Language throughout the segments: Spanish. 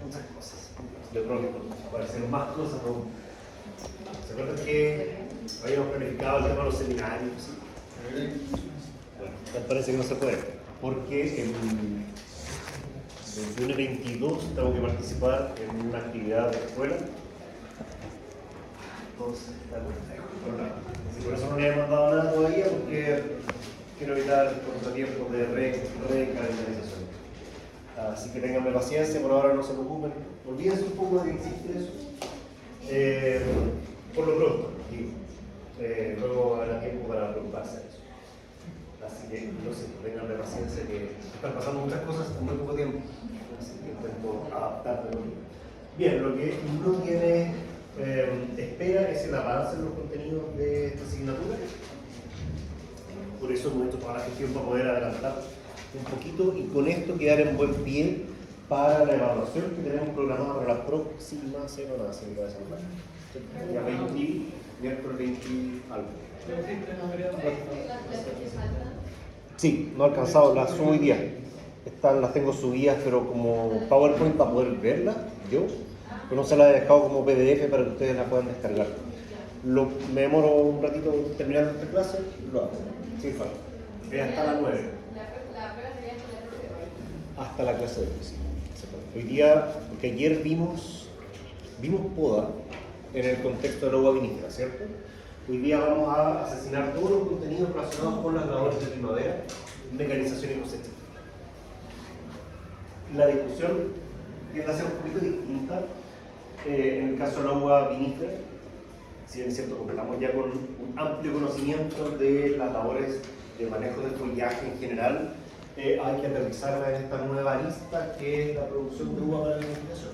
muchas cosas. De pronto aparecieron más cosas aún. ¿Se acuerdan que habíamos planificado el tema de los seminarios? Bueno, tal parece que no se puede, porque el 21 y 22 tengo que participar en una actividad de la escuela. Entonces, por eso no le he mandado nada todavía, porque quiero evitar contratiempos de recalendarización. Así que ténganme paciencia, por ahora no se preocupen. Olvídense un poco de que existe eso. Por lo pronto, digo. Luego habrá tiempo para preocuparse de eso. Así que, lo siento, ténganme paciencia, que están pasando muchas cosas en muy poco tiempo. Así que intento adaptarme. Bien, lo que no tiene espera es el avance en los contenidos de esta asignatura. Por eso hemos hecho toda la gestión para poder adelantar un poquito y con esto quedar en buen pie para la evaluación que tenemos programada para la próxima semana. Ya 20, miércoles 20 algo. Sí, no he alcanzado, las subo hoy día. Las tengo subidas, pero como PowerPoint para poder verlas, yo, pero no se las he dejado como PDF para que ustedes la puedan descargar. Me demoro un ratito terminando esta clase, lo hago, sin falta. Es hasta las 9. Hasta la clase de física. Hoy día, porque ayer vimos poda en el contexto de la uva vinífera, ¿cierto? Hoy día vamos a asesinar todos los contenidos relacionados con las labores de primavera, mecanización y cosecha. La discusión tiende a ser un poquito distinta en el caso de la uva vinífera. Si bien es cierto, completamos ya con un amplio conocimiento de las labores de manejo del follaje en general, hay que aterrizarla en esta nueva arista que es la producción de uva para la vinificación.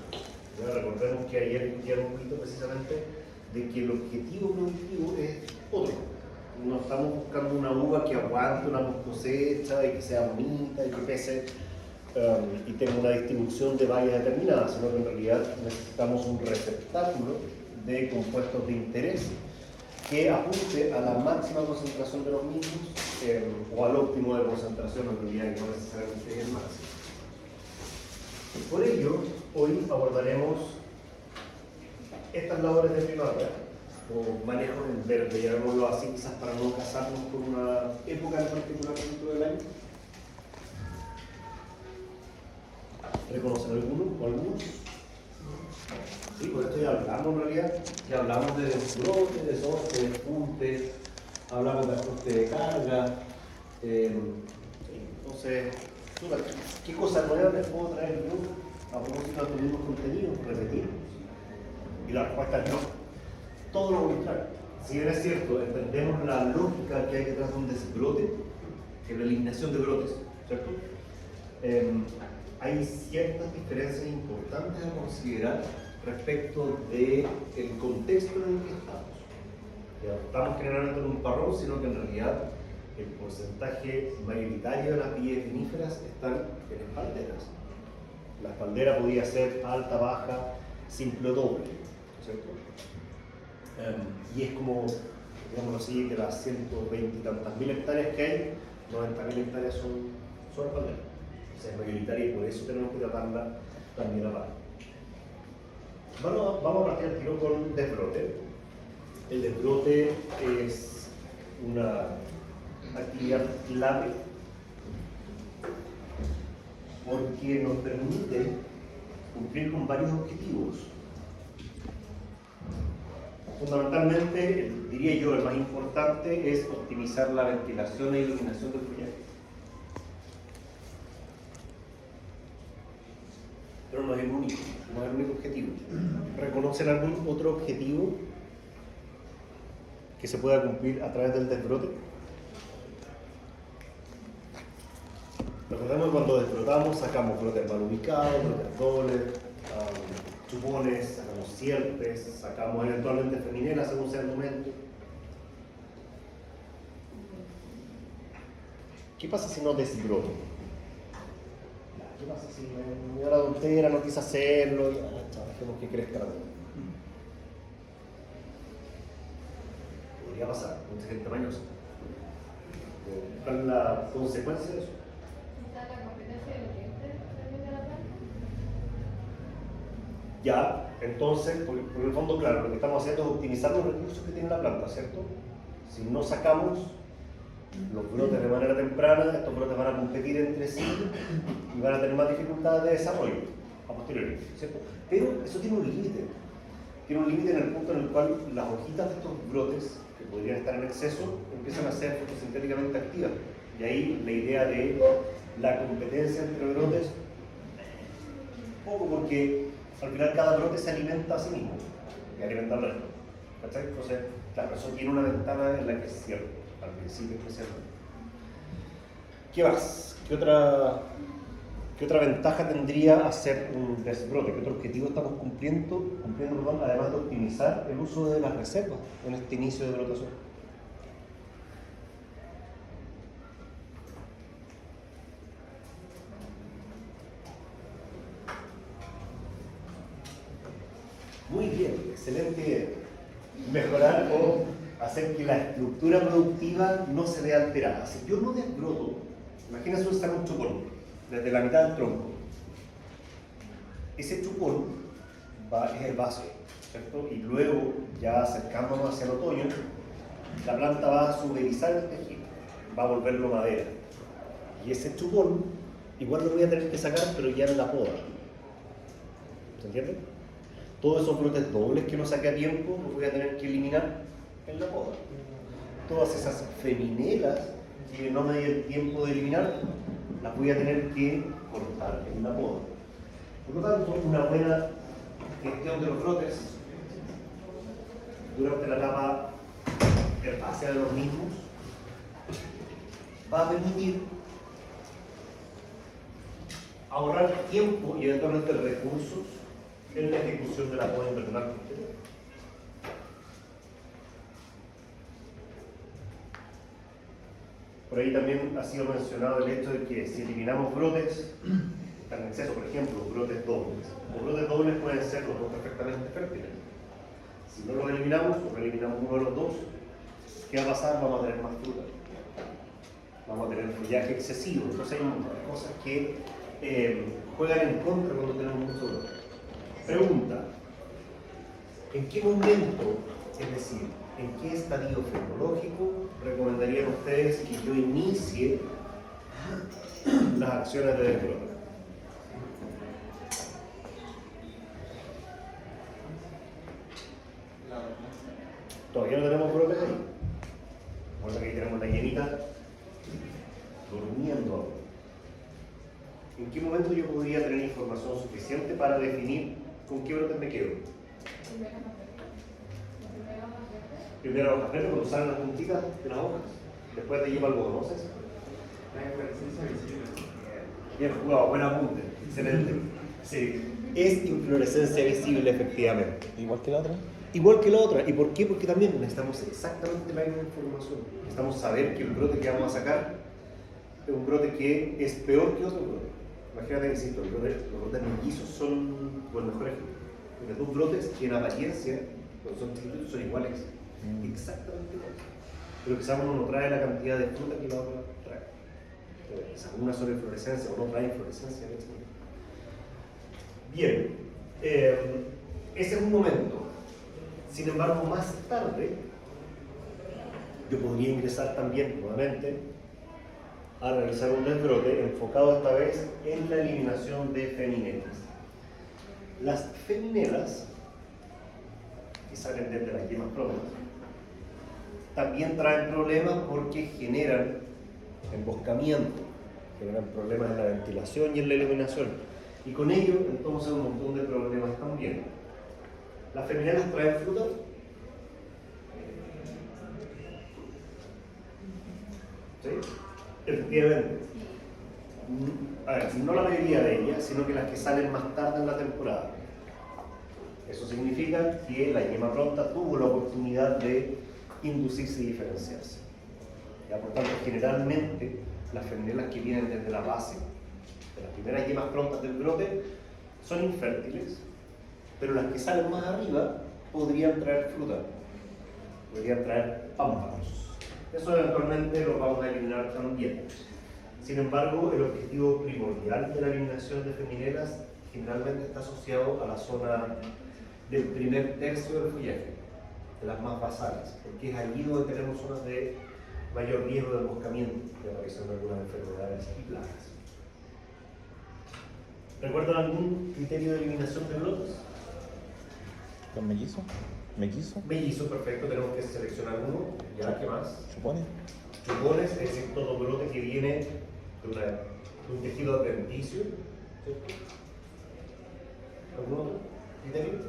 Recordemos que ayer discutíamos un poquito precisamente de que el objetivo productivo es otro. No estamos buscando una uva que aguante una cosecha y que sea bonita y que pese y tenga una distribución de vallas determinada, sino que en realidad necesitamos un receptáculo de compuestos de interés que apunte a la máxima concentración de los mismos o al óptimo de concentración, en realidad, que no necesariamente es el máximo. Por ello, hoy abordaremos estas labores de primavera, o manejo en verde, llamémoslo así, quizás para no casarnos con una época en particular dentro del año. ¿Reconocen alguno o algunos? Sí, por esto ya hablamos en realidad. Ya hablamos de desbrote, de sorte, de despunte, hablamos de ajuste de carga. Entonces, ¿qué cosas nuevas les puedo traer yo a propósito de los mismos contenidos? Repetir. Y la respuesta es no. Todo lo contrario. Si bien es cierto, entendemos la lógica que hay detrás de un desbrote, que es la eliminación de brotes, ¿cierto? Hay ciertas diferencias importantes a considerar respecto del contexto en el que estamos. Ya estamos generalmente en un parrón, sino que en realidad el porcentaje mayoritario de las vías viníferas están en espalderas. La espaldera podría ser alta, baja, simple o doble, ¿cierto? Y es como, digámoslo así, de las 120 y tantas mil hectáreas que hay, 90.000 hectáreas son espalderas. O sea, es mayoritaria y por eso tenemos que tratarla también aparte. Vamos a partir al tiro con desbrote. El desbrote es una actividad clave porque nos permite cumplir con varios objetivos. Fundamentalmente, diría yo, el más importante es optimizar la ventilación e iluminación del follaje. Pero no es el único objetivo. ¿Reconocen algún otro objetivo que se pueda cumplir a través del desbrote? Recordemos que cuando desbrotamos sacamos brotes mal ubicados, brotes dobles, chupones, sacamos sierpes, sacamos eventualmente feminelas según sea el momento. ¿Qué pasa si no desbroto? ¿Qué pasa si mi señora adultera no quiso hacerlo? Dejemos que crezca la cosa. Podría pasar, mucha gente mañosa. ¿Cuál es la consecuencia de eso? Ya, entonces, por el fondo, claro, lo que estamos haciendo es optimizar los recursos que tiene la planta, ¿cierto? Si no sacamos los brotes de manera temprana, estos brotes van a competir entre sí y van a tener más dificultades de desarrollo a posteriori, ¿cierto? Pero eso tiene un límite. Tiene un límite en el punto en el cual las hojitas de estos brotes, que podrían estar en exceso, empiezan a ser fotosintéticamente activas. Y ahí la idea de la competencia entre brotes, poco, porque al final cada brote se alimenta a sí mismo y alimenta al resto. ¿Cachai? Entonces, claro, eso tiene una ventana en la que se cierra, al principio especialmente. ¿Qué más? ¿Qué otra ventaja tendría hacer un desbrote? ¿Qué otro objetivo estamos cumpliendo, además de optimizar el uso de las reservas en este inicio de brotación? Muy bien, excelente idea. Mejorar o hacer que la estructura productiva no se vea alterada. Si yo no desbroto, imagínense un chupón desde la mitad del tronco. Ese chupón es el base, ¿cierto? Y luego, ya acercándonos hacia el otoño, la planta va a suberizar el tejido, va a volverlo madera. Y ese chupón, igual lo voy a tener que sacar, pero ya en la poda. ¿Se entiende? Todos esos brotes dobles que no saqué a tiempo los voy a tener que eliminar en la poda. Todas esas feminelas que no me di el tiempo de eliminar, las voy a tener que cortar en la poda. Por lo tanto, una buena gestión de los brotes durante la etapa herbácea de los mismos va a permitir ahorrar tiempo y eventualmente recursos en la ejecución de la poda invernal posterior. Por ahí también ha sido mencionado el hecho de que si eliminamos brotes que están en exceso, por ejemplo, brotes dobles. Los brotes dobles pueden ser los dos perfectamente fértiles. Si no los eliminamos o no eliminamos uno de los dos, ¿qué va a pasar? Vamos a tener más fruta. Vamos a tener follaje excesivo. Entonces hay muchas cosas que juegan en contra cuando tenemos mucho brote. Pregunta: ¿en qué momento, es decir, en qué estadio fenológico recomendarían ustedes que yo inicie las acciones de desbrote? Todavía no tenemos brotes ahí. Recuerda que ahí tenemos la llenita durmiendo ahora. ¿En qué momento yo podría tener información suficiente para definir con qué brotes me quedo? Primero hojas verdes, cuando salen las puntitas de las hojas. Después te lleva algodones. La inflorescencia visible. Bien jugado, buen apunte. Excelente. Sí, es inflorescencia visible, efectivamente. Igual que la otra. Igual que la otra. ¿Y por qué? Porque también necesitamos exactamente la misma información. Necesitamos saber que el brote que vamos a sacar es un brote que es peor que otro brote. Imagínate que insisto, los brotes mellizos son el mejor ejemplo. Porque dos brotes que en apariencia, cuando son chiquitos, son iguales. Exactamente iguales. Pero quizás uno no trae la cantidad de fruta que la otra trae. Quizás una sola inflorescencia o no trae inflorescencia. Bien, ese es un momento. Sin embargo, más tarde, yo podría ingresar también nuevamente a realizar un desbrote enfocado esta vez en la eliminación de feminelas. Las feminelas, que salen desde las yemas prontas, también traen problemas porque generan emboscamiento, generan problemas en la ventilación y en la iluminación. Y con ello, entonces, un montón de problemas también. ¿Las feminelas traen fruta? ¿Sí? Efectivamente. A ver, no la mayoría de ellas, sino que las que salen más tarde en la temporada. Eso significa que la yema pronta tuvo la oportunidad de inducirse y diferenciarse. Ya, por tanto, generalmente, las feminelas que vienen desde la base, de las primeras yemas prontas del brote, son infértiles, pero las que salen más arriba podrían traer fruta, podrían traer pámpanos. Eso eventualmente lo vamos a eliminar también. Sin embargo, el objetivo primordial de la eliminación de feminelas generalmente está asociado a la zona del primer tercio del follaje, de las más basales, porque es allí donde tenemos zonas de mayor riesgo de emboscamiento, de aparición de algunas enfermedades y plagas. ¿Recuerdan algún criterio de eliminación de brotes? ¿Con mellizo? ¿Mellizo? Mellizo, perfecto, tenemos que seleccionar uno. ¿Ya qué más? ¿Chupones? Chupones, es decir, todo brote que viene de un tejido adventicio, ¿cierto? ¿Algún otro criterio?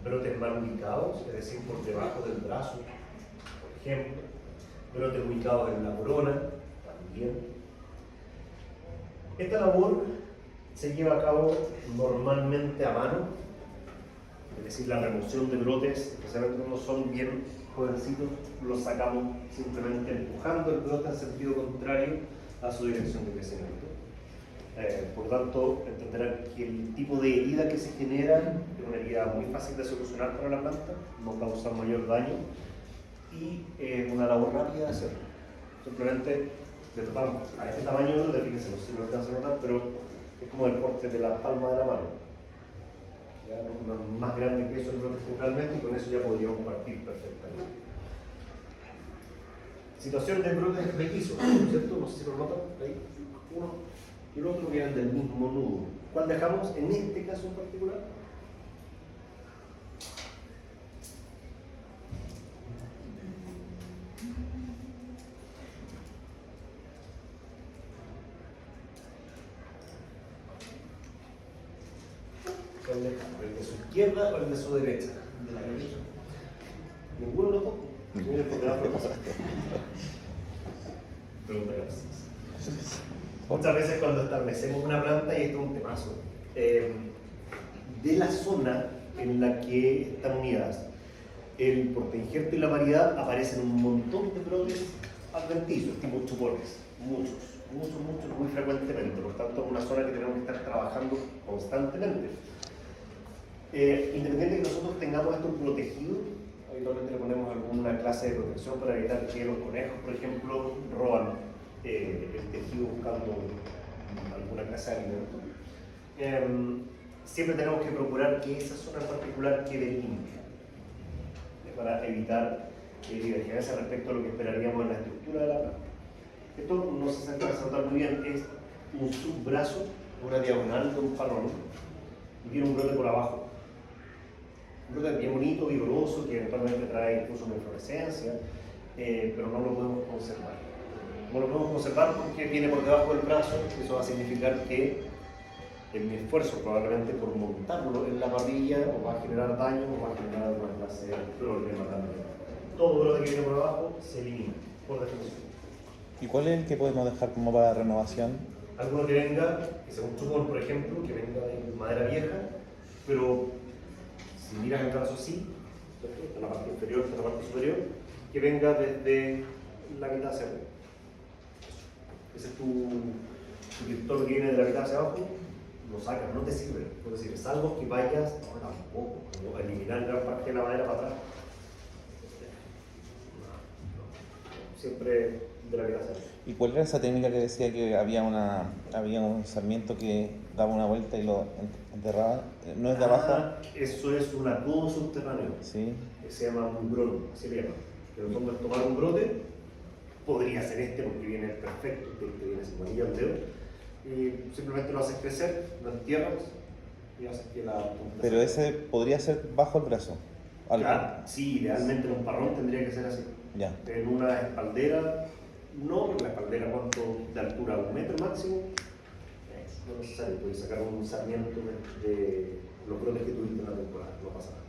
Brotes mal ubicados, es decir, por debajo del brazo, por ejemplo. Brotes ubicados en la corona, también. Esta labor se lleva a cabo normalmente a mano, es decir, la remoción de brotes, especialmente cuando son bien jovencitos, los sacamos simplemente empujando el brote en sentido contrario a su dirección de crecimiento. Por tanto, entenderán que el tipo de herida que se genera es una herida muy fácil de solucionar para la planta, no causa mayor daño y una labor rápida de hacerlo. Simplemente le topamos a este tamaño, fíjense, no sé si lo alcanza a notar, pero es como el corte de la palma de la mano. Ya, no, más grande que eso el brote centralmente y con eso ya podríamos partir perfectamente. Situación de brotes mellizos, ¿no es cierto? No sé si lo notan, ahí, uno y el otro vienen del mismo nudo. ¿Cuál dejamos en este caso en particular? ¿Cuál dejamos? ¿El de su izquierda o el de su derecha? De la derecha. ¿Ninguno de los dos? Miren, porque da propósito. Pregunta gracias. Muchas veces cuando establecemos una planta, y esto es un temazo, de la zona en la que están unidas el portainjerto y la variedad, aparecen un montón de brotes adventicios, tipo chupones, muchos, muy frecuentemente. Por tanto, es una zona que tenemos que estar trabajando constantemente. Independiente de que nosotros tengamos esto protegido, habitualmente le ponemos alguna clase de protección para evitar que los conejos, por ejemplo, roban el tejido buscando alguna clase de alimento. Siempre tenemos que procurar que esa zona en particular quede limpia para evitar divergencia respecto a lo que esperaríamos en la estructura de la planta. Esto no se alcanza a notar muy bien, es un subbrazo, una diagonal de un parrón y tiene un brote por abajo. Un brote bien bonito, vigoroso, que eventualmente trae incluso una inflorescencia, pero no lo podemos conservar. No lo podemos conservar porque viene por debajo del brazo, eso va a significar que mi esfuerzo probablemente por montarlo en la parrilla o va a generar daño o va a generar alguna clase de problema también. Todo brote que viene por abajo se elimina, por definición. ¿Y cuál es el que podemos dejar como para renovación? Alguno que venga, que sea un chupón, por ejemplo, que venga de madera vieja, pero si miras el brazo así, ¿cierto? En la parte inferior, en la parte superior, que venga desde la mitad hacia arriba. Ese es tu todo que viene de la mitad hacia abajo, lo sacas, no te sirve. Es decir, salvo que vayas, no, tampoco, como eliminar gran parte de la madera para atrás. No, siempre de la mitad hacia arriba. ¿Y cuál era esa técnica que decía que había un sarmiento que daba una vuelta y lo enterraba? ¿No es de abajo? Eso es un acudo subterráneo. Sí. Que se llama mumbrón, así le llaman. Que en el fondo es tomar un brote, podría ser este porque viene perfecto, que viene sin manilla al dedo, y simplemente lo haces crecer, lo entierras y haces que la punta. Pero ese podría ser bajo el brazo. Claro, sí, idealmente en un parrón tendría que ser así. Ya. En una espaldera, no, porque la espaldera cuánto de altura, 1 metro máximo, no es necesario, puedes sacar un sarmiento de los brotes que tuviste en la temporada, no pasa nada.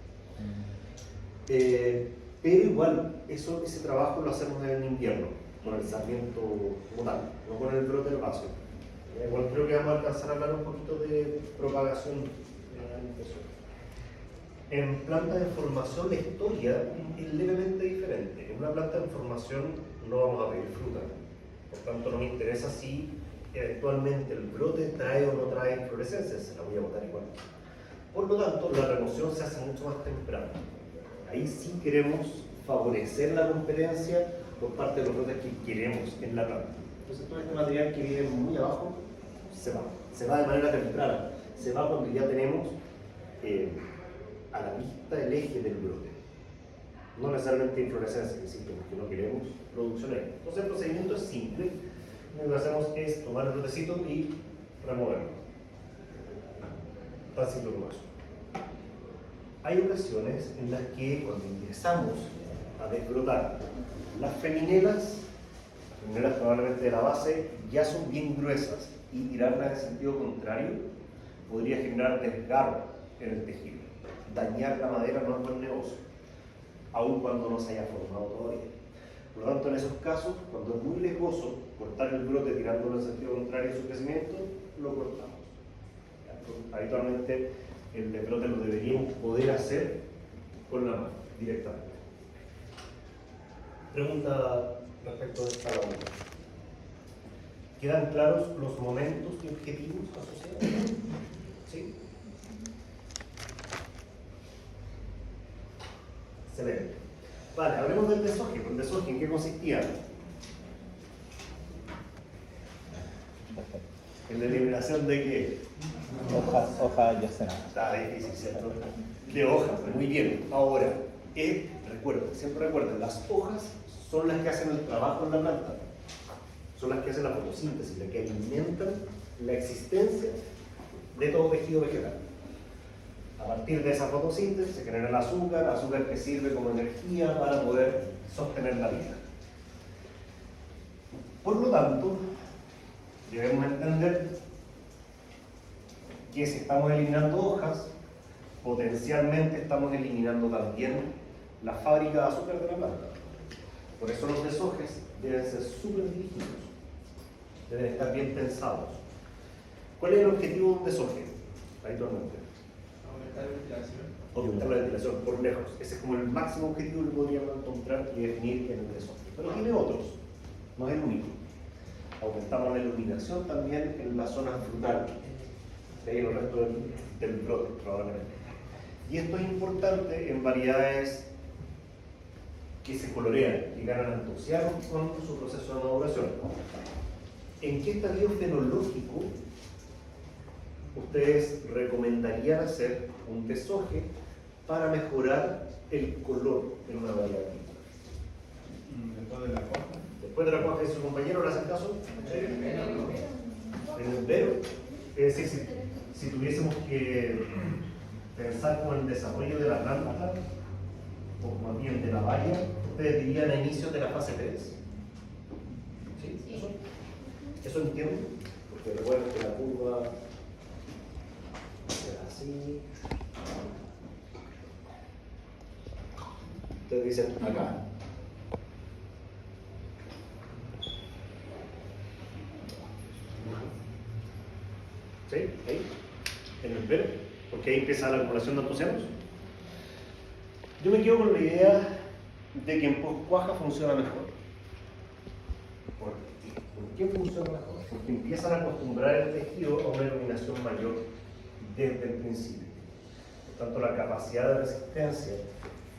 Pero igual, ese trabajo lo hacemos en el invierno, con el sarmiento como tal, no con el brote del vaso. Igual creo que vamos a alcanzar a hablar un poquito de propagación de la infección. En plantas de formación la historia es levemente diferente. En una planta de formación no vamos a pedir fruta, por tanto no me interesa si eventualmente el brote trae o no trae inflorescencias, se la voy a botar igual. Por lo tanto, la remoción se hace mucho más temprano. Ahí sí queremos favorecer la competencia por parte de los brotes que queremos en la planta. Entonces todo este material que viene muy abajo se va de manera temprana, se va cuando ya tenemos a la vista el eje del brote. No necesariamente inflorescencia, insisto, porque no queremos producción ahí. Entonces el procedimiento es simple, lo que hacemos es tomar el brotecito y removerlo. Tan simple como eso. Hay ocasiones en las que cuando empezamos a desbrotar las feminelas probablemente de la base ya son bien gruesas y tirarlas en sentido contrario podría generar desgarro en el tejido. Dañar la madera no es buen negocio, aun cuando no se haya formado todavía. Por lo tanto, en esos casos, cuando es muy riesgoso cortar el brote tirándolo en sentido contrario a su crecimiento, lo cortamos. Habitualmente el desbrote lo deberíamos poder hacer con la mano, directamente. Pregunta respecto de esta labor. ¿Quedan claros los momentos y objetivos asociados? ¿Sí? Excelente. Vale, hablemos del desoje. ¿El desoje en qué consistía? ¿En la eliminación de qué? Hojas adyacentes. Está difícil, ¿cierto? De hojas, muy bien. Ahora, recuerden, siempre recuerden, las hojas son las que hacen el trabajo en la planta. Son las que hacen la fotosíntesis, las que alimentan la existencia de todo tejido vegetal. A partir de esa fotosíntesis se genera el azúcar que sirve como energía para poder sostener la vida. Por lo tanto, debemos entender que si estamos eliminando hojas, potencialmente estamos eliminando también la fábrica de azúcar de la planta. Por eso los desojes deben ser súper dirigidos, deben estar bien pensados. ¿Cuál es el objetivo de un desoje? Habitualmente. Aumentar la ventilación. Aumentar la ventilación por lejos. Ese es como el máximo objetivo que podríamos encontrar y definir en el desoje. Pero tiene otros, no es el único. Aumentamos la iluminación también en la zona frutal, de ahí el resto del brote, probablemente. Y esto es importante en variedades que se colorean y ganan entusiasmo con su proceso de maduración. ¿En qué estadio fenológico ustedes recomendarían hacer un desoje para mejorar el color en una variedad agrícola? Después de la cuaja. Después de la cuaja de su compañero, ¿le hacen caso? En el vero. Es decir, si tuviésemos que pensar con el desarrollo de la planta, o más bien de la valla, ustedes dirían a inicios de la fase 3. ¿Sí? ¿Eso entienden? Porque recuerden que la curva era así. Ustedes dicen acá. ¿Sí? Ahí, en el vero, porque ahí empieza la acumulación de antocianos. Yo me quedo con la idea de que en poscuaja funciona mejor. ¿Por qué funciona mejor? Porque empiezan a acostumbrar el tejido a una iluminación mayor desde el principio. Por tanto, la capacidad de resistencia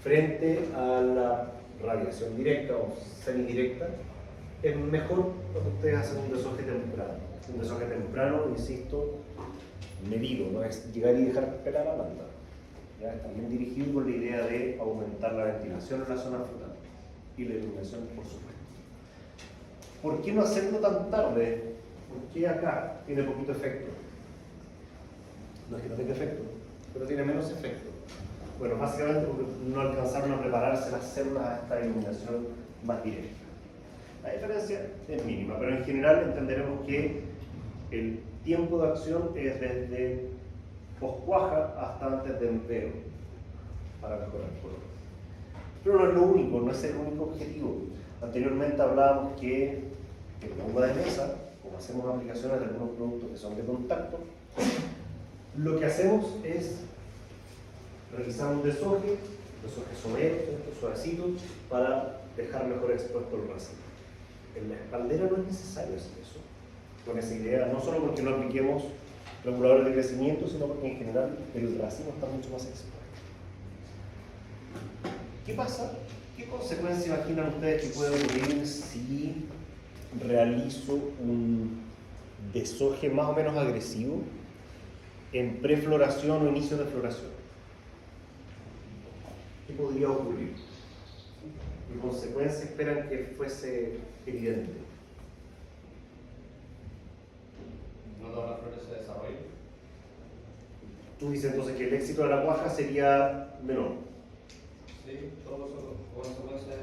frente a la radiación directa o semidirecta es mejor cuando ustedes hacen un desoje temprano. Un desoje temprano, insisto, medido, no es llegar y dejar pelar la planta. Ya está bien dirigido con la idea de aumentar la ventilación en la zona frutal y la iluminación, por supuesto. ¿Por qué no hacerlo tan tarde? ¿Por qué acá tiene poquito efecto? No es que no tenga efecto, pero tiene menos efecto. Bueno, básicamente porque no alcanzaron a prepararse las células a esta iluminación más directa. La diferencia es mínima, pero en general entenderemos que el tiempo de acción es desde poscuaja hasta antes de empero para mejorar el color. Pero no es lo único, no es el único objetivo. Anteriormente hablábamos que en la uva de mesa, como hacemos aplicaciones de algunos productos que son de contacto, lo que hacemos es realizar un desoje somero, suavecito, para dejar mejor expuesto el racimo. En la espaldera no es necesario hacer eso, con esa idea, no solo porque no apliquemos reguladores de crecimiento, sino porque en general el racimo está mucho más expuesto. ¿Qué pasa ¿Qué consecuencias imaginan ustedes que puede ocurrir si realizo un deshoje más o menos agresivo en prefloración o inicio de floración? ¿Qué podría ocurrir? ¿Qué consecuencias esperan que fuese evidente? No todas las flores se desarrollan. Tú dices entonces que el éxito de la cuaja sería menor. Sí, todo eso consecuencias.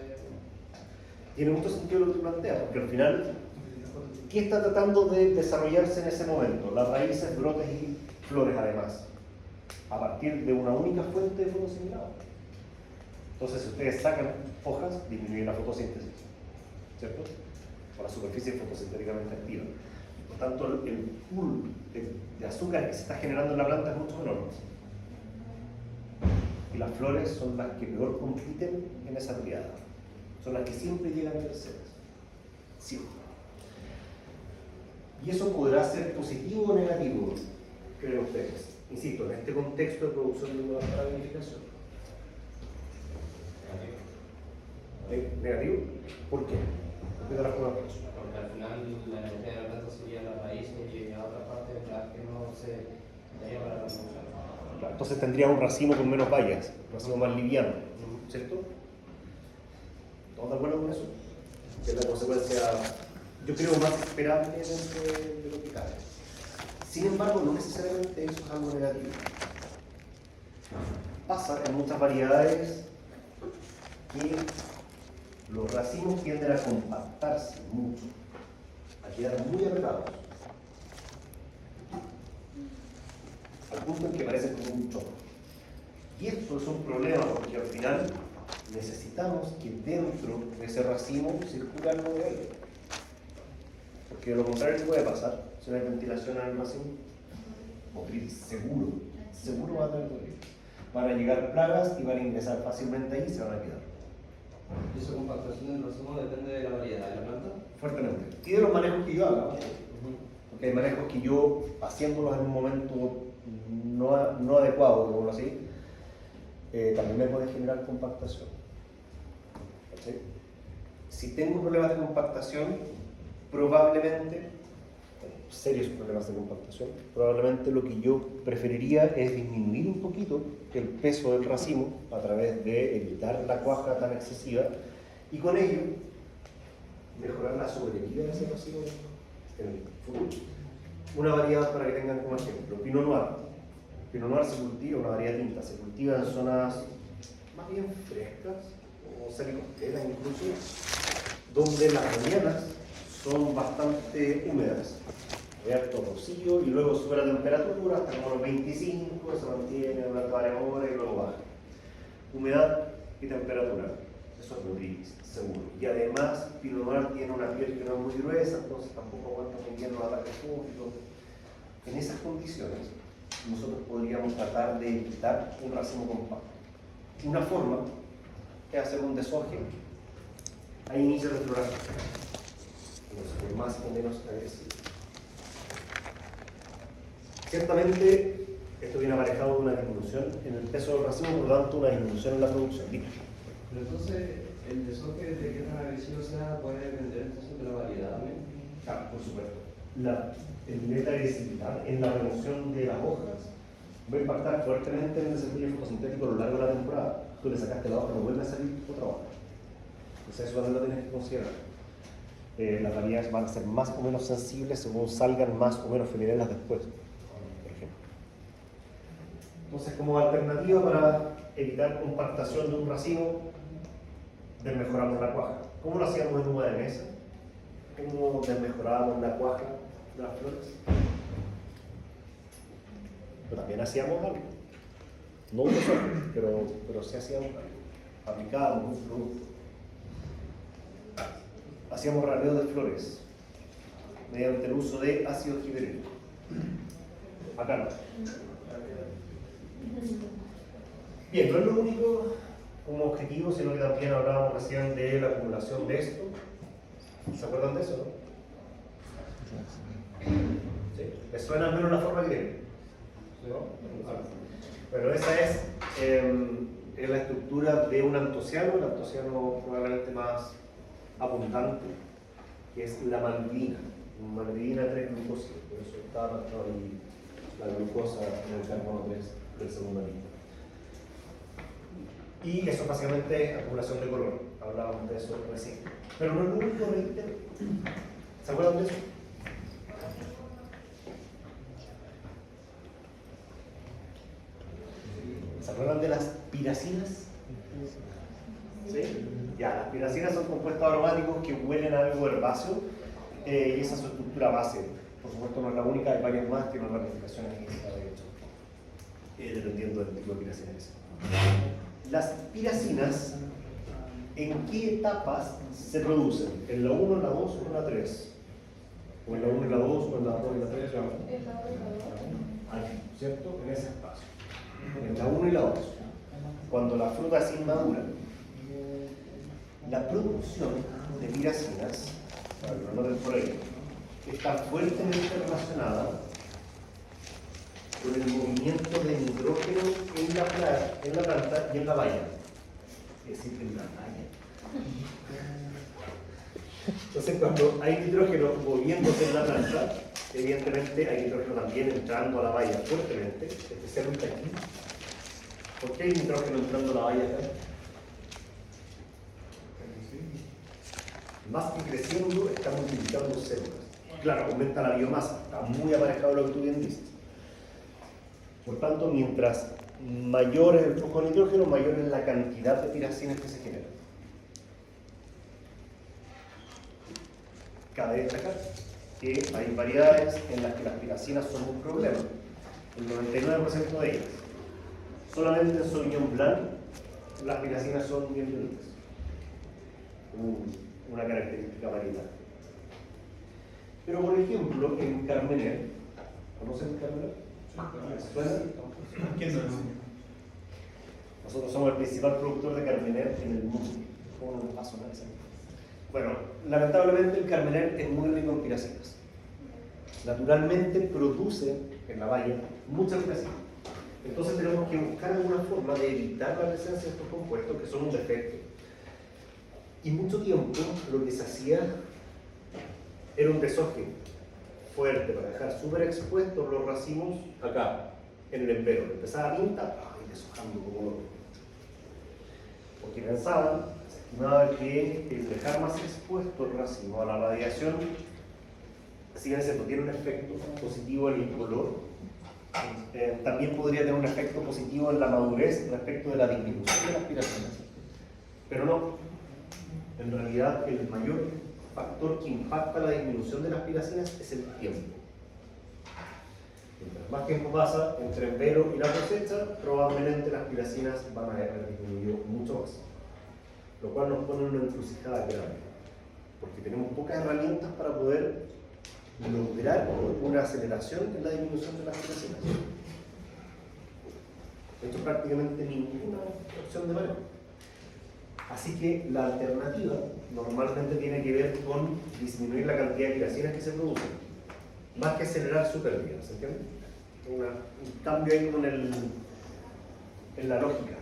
Tiene mucho sentido lo que tú planteas, porque al final, ¿qué está tratando de desarrollarse en ese momento? Las raíces, brotes y flores además, a partir de una única fuente de fotosingrado. Entonces, si ustedes sacan hojas, disminuyen la fotosíntesis, ¿cierto? Por la superficie fotosintéticamente activa. Por tanto, el pool de azúcar que se está generando en la planta es mucho menor. Y las flores son las que peor compiten en esa triada. Son las que siempre llegan terceras. Siempre. Y eso podrá ser positivo o negativo, creen ustedes. Insisto, en este contexto de producción de lugar para vinificación. ¿Negativo? ¿Por qué? ¿Por qué te las puedo Porque al final la energía de la planta sería las raíces y a otra parte de las que no se daría para la producción. Claro, entonces tendría un racimo con menos bayas, un racimo más liviano, ¿cierto? ¿Estamos de acuerdo con eso? Que es la consecuencia, yo creo, más esperable dentro de lo que cabe. Sin embargo, no necesariamente eso es algo negativo. Pasa en muchas variedades que los racimos tienden a compactarse mucho, a quedar muy apretados, al punto en que parecen como un choco. Y esto es un problema porque al final necesitamos que dentro de ese racimo circule algo de aire. Porque de lo contrario, ¿qué puede pasar? Si no hay ventilación en el racimo, motriz, seguro va a tener motriz. Van a llegar plagas y van a ingresar fácilmente ahí y se van a quedar. ¿Y esa compactación del racimo depende de la variedad de la planta? Fuertemente. Y de los manejos que yo haga. Porque hay manejos que yo, haciéndolos en un momento no adecuado, digámoslo así, también me puede generar compactación. ¿Sí? Si tengo problemas de compactación, probablemente, serios problemas de compactación, probablemente lo que yo preferiría es disminuir un poquito el peso del racimo a través de evitar la cuaja tan excesiva y con ello mejorar la sobrevida de ese racimo en el futuro. Una variedad para que tengan como ejemplo, Pinot Noir. Pinot Noir se cultiva, una variedad de tinta, se cultiva en zonas más bien frescas o semicosteras incluso, donde las mañanas son bastante húmedas, de alto rocío y luego sube la temperatura hasta como los 25, se mantiene durante varias horas y luego baja. Humedad y temperatura, eso es Rodríguez, seguro. Y además, Pinot Noir tiene una piel que no es muy gruesa, entonces tampoco aguanta muy bien los ataques fúngicos. En esas condiciones, nosotros podríamos tratar de evitar un racimo compacto. Una forma es hacer un deshoje a inicio de floración. Entonces, más o menos agresivo. Ciertamente, esto viene aparejado de una disminución en el peso del racimo, por lo tanto, una disminución en la producción. Pero entonces, el deshoje de qué tan agresivo sea puede depender entonces de la variedad también. Claro, por supuesto. El nivel de agresividad en la remoción de las hojas va a impactar fuertemente en el desempeño fotosintético a lo largo de la temporada. Tú le sacaste la hoja, no vuelve a salir otra hoja. Entonces eso también lo tienes que considerar. Las variedades van a ser más o menos sensibles según salgan más o menos femeninas después, por ejemplo. Entonces, como alternativa para evitar compactación de un racimo, desmejoramos la cuaja. ¿Cómo lo hacíamos en uva de mesa? ¿Cómo desmejorábamos la cuaja de las flores? Pero también hacíamos algo. No un deshoje, pero sí hacíamos algo. Aplicábamos un producto. Hacíamos raleo de flores mediante el uso de ácido gibberellico. Acá no. Bien, no es lo único como objetivo, sino que también hablábamos recién de la acumulación de esto. ¿Se acuerdan de eso, no? ¿Sí? ¿Les suena al menos la forma que viene? ¿No? Bueno, esa es es la estructura de un antociano, el antociano probablemente más abundante, que es la malvidina. Malvidina 3-glucósido, por eso está marcado ahí la glucosa en el carbono 3 del segundo anillo. Y eso básicamente es acumulación de color, hablábamos de eso recién. Pero no es lo único, reitero. ¿Se acuerdan de eso? ¿Se acuerdan de las piracinas? ¿Sí? Ya, las piracinas son compuestos aromáticos que huelen a algo herbáceo y esa es su estructura base. Por supuesto no es la única, hay varias más que tienen ramificaciones de hecho, dependiendo del tipo de piracina que sea. Las piracinas, ¿en qué etapas se producen? ¿En la 1, en la 2 o en la 3? ¿O en la 1 y la 2 o en la 2 y la 3? En la 1 y la 2. Aquí, ¿cierto? En ese espacio. En la 1 y la 2. Cuando la fruta es inmadura. La producción de piracinas, para que lo noten por ahí, está fuertemente relacionada con el movimiento de nitrógeno en la planta y en la valla. Es decir, en la valla. Entonces, cuando hay nitrógeno moviéndose en la planta, evidentemente hay nitrógeno también entrando a la valla fuertemente, especialmente aquí. ¿Por qué hay nitrógeno entrando a la valla acá? Más que creciendo, está multiplicando células. Claro, aumenta la biomasa, está muy aparejado lo que tú bien dices. Por tanto, mientras mayor es el flujo de nitrógeno, mayor es la cantidad de piracinas que se generan. Cabe destacar que hay variedades en las que las piracinas son un problema. El 99% de ellas. Solamente en Sauvignon Blanc las piracinas son bien bonitas. Una característica variedad. Pero por ejemplo, en Carmener, ¿conocen el Carmener? ¿Suena? ¿Quién no? Nosotros somos el principal productor de Carmener en el mundo. ¿Cómo no nos va a sonar esa? Bueno, lamentablemente el Carmener es muy rico en piracinas. Naturalmente produce en la valla muchas piracinas. Entonces tenemos que buscar alguna forma de evitar la presencia de estos compuestos que son un defecto. Y mucho tiempo lo que se hacía era un desoje fuerte para dejar súper expuestos los racimos acá, en el empero. Empezaba a pintar y deshojando como loco. Porque pensaban, se estimaba que el dejar más expuesto el racimo a la radiación, si bien es cierto, tiene un efecto positivo en el color, también podría tener un efecto positivo en la madurez respecto de la disminución de las piracinas. Pero no. En realidad, el mayor factor que impacta la disminución de las piracinas es el tiempo. Mientras más tiempo pasa entre el velo y la cosecha, probablemente las piracinas van a haber disminuido mucho más. Lo cual nos pone en una encrucijada grave, porque tenemos pocas herramientas para poder lograr una aceleración en la disminución de las piracinas. Esto es prácticamente ninguna opción de manejo. Así que la alternativa normalmente tiene que ver con disminuir la cantidad de piracinas que se producen, más que acelerar su pérdida, ¿se entiende? Un cambio ahí en la lógica.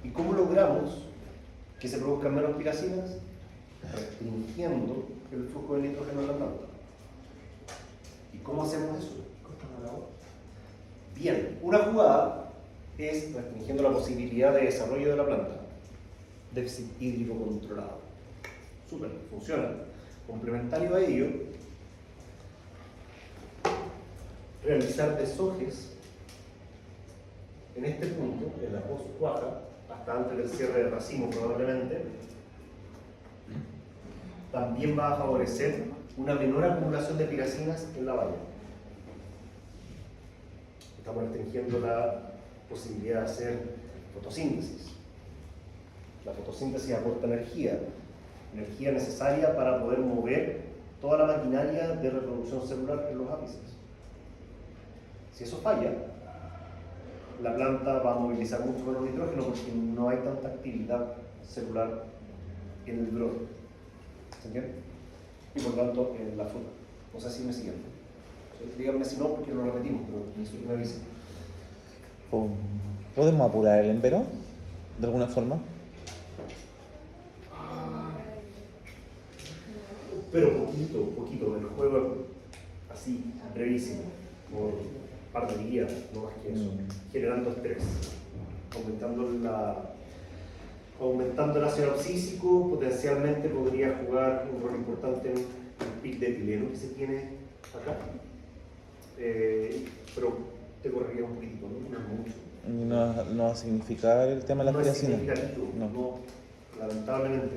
¿Y cómo logramos que se produzcan menos piracinas? Restringiendo el flujo de nitrógeno en la planta. ¿Y cómo hacemos eso? Bien, una jugada es restringiendo la posibilidad de desarrollo de la planta. Déficit hídrico controlado. Súper, funciona. Complementario a ello, realizar desojes en este punto, en la post-cuaja, hasta antes del cierre de racimo probablemente, también va a favorecer una menor acumulación de piracinas en la valla. Estamos restringiendo la posibilidad de hacer fotosíntesis. La fotosíntesis aporta energía necesaria para poder mover toda la maquinaria de reproducción celular en los ápices. Si eso falla, la planta va a movilizar mucho menos nitrógeno porque no hay tanta actividad celular en el brote. ¿Se entiende? Y por tanto en la fruta. No sé si me siguen. Díganme si no, porque lo repetimos, pero necesito que me avisen. ¿Podemos apurar el embero de alguna forma? Pero poquito, el juego así, brevísimo, por un par de días, no más que eso, generando estrés, aumentando el ácido abscísico, potencialmente podría jugar un rol importante en el pic de etileno que se tiene acá, pero te correría un poquitito, no mucho. No va a significar el tema de la No es creatina. significativo, No. no, lamentablemente.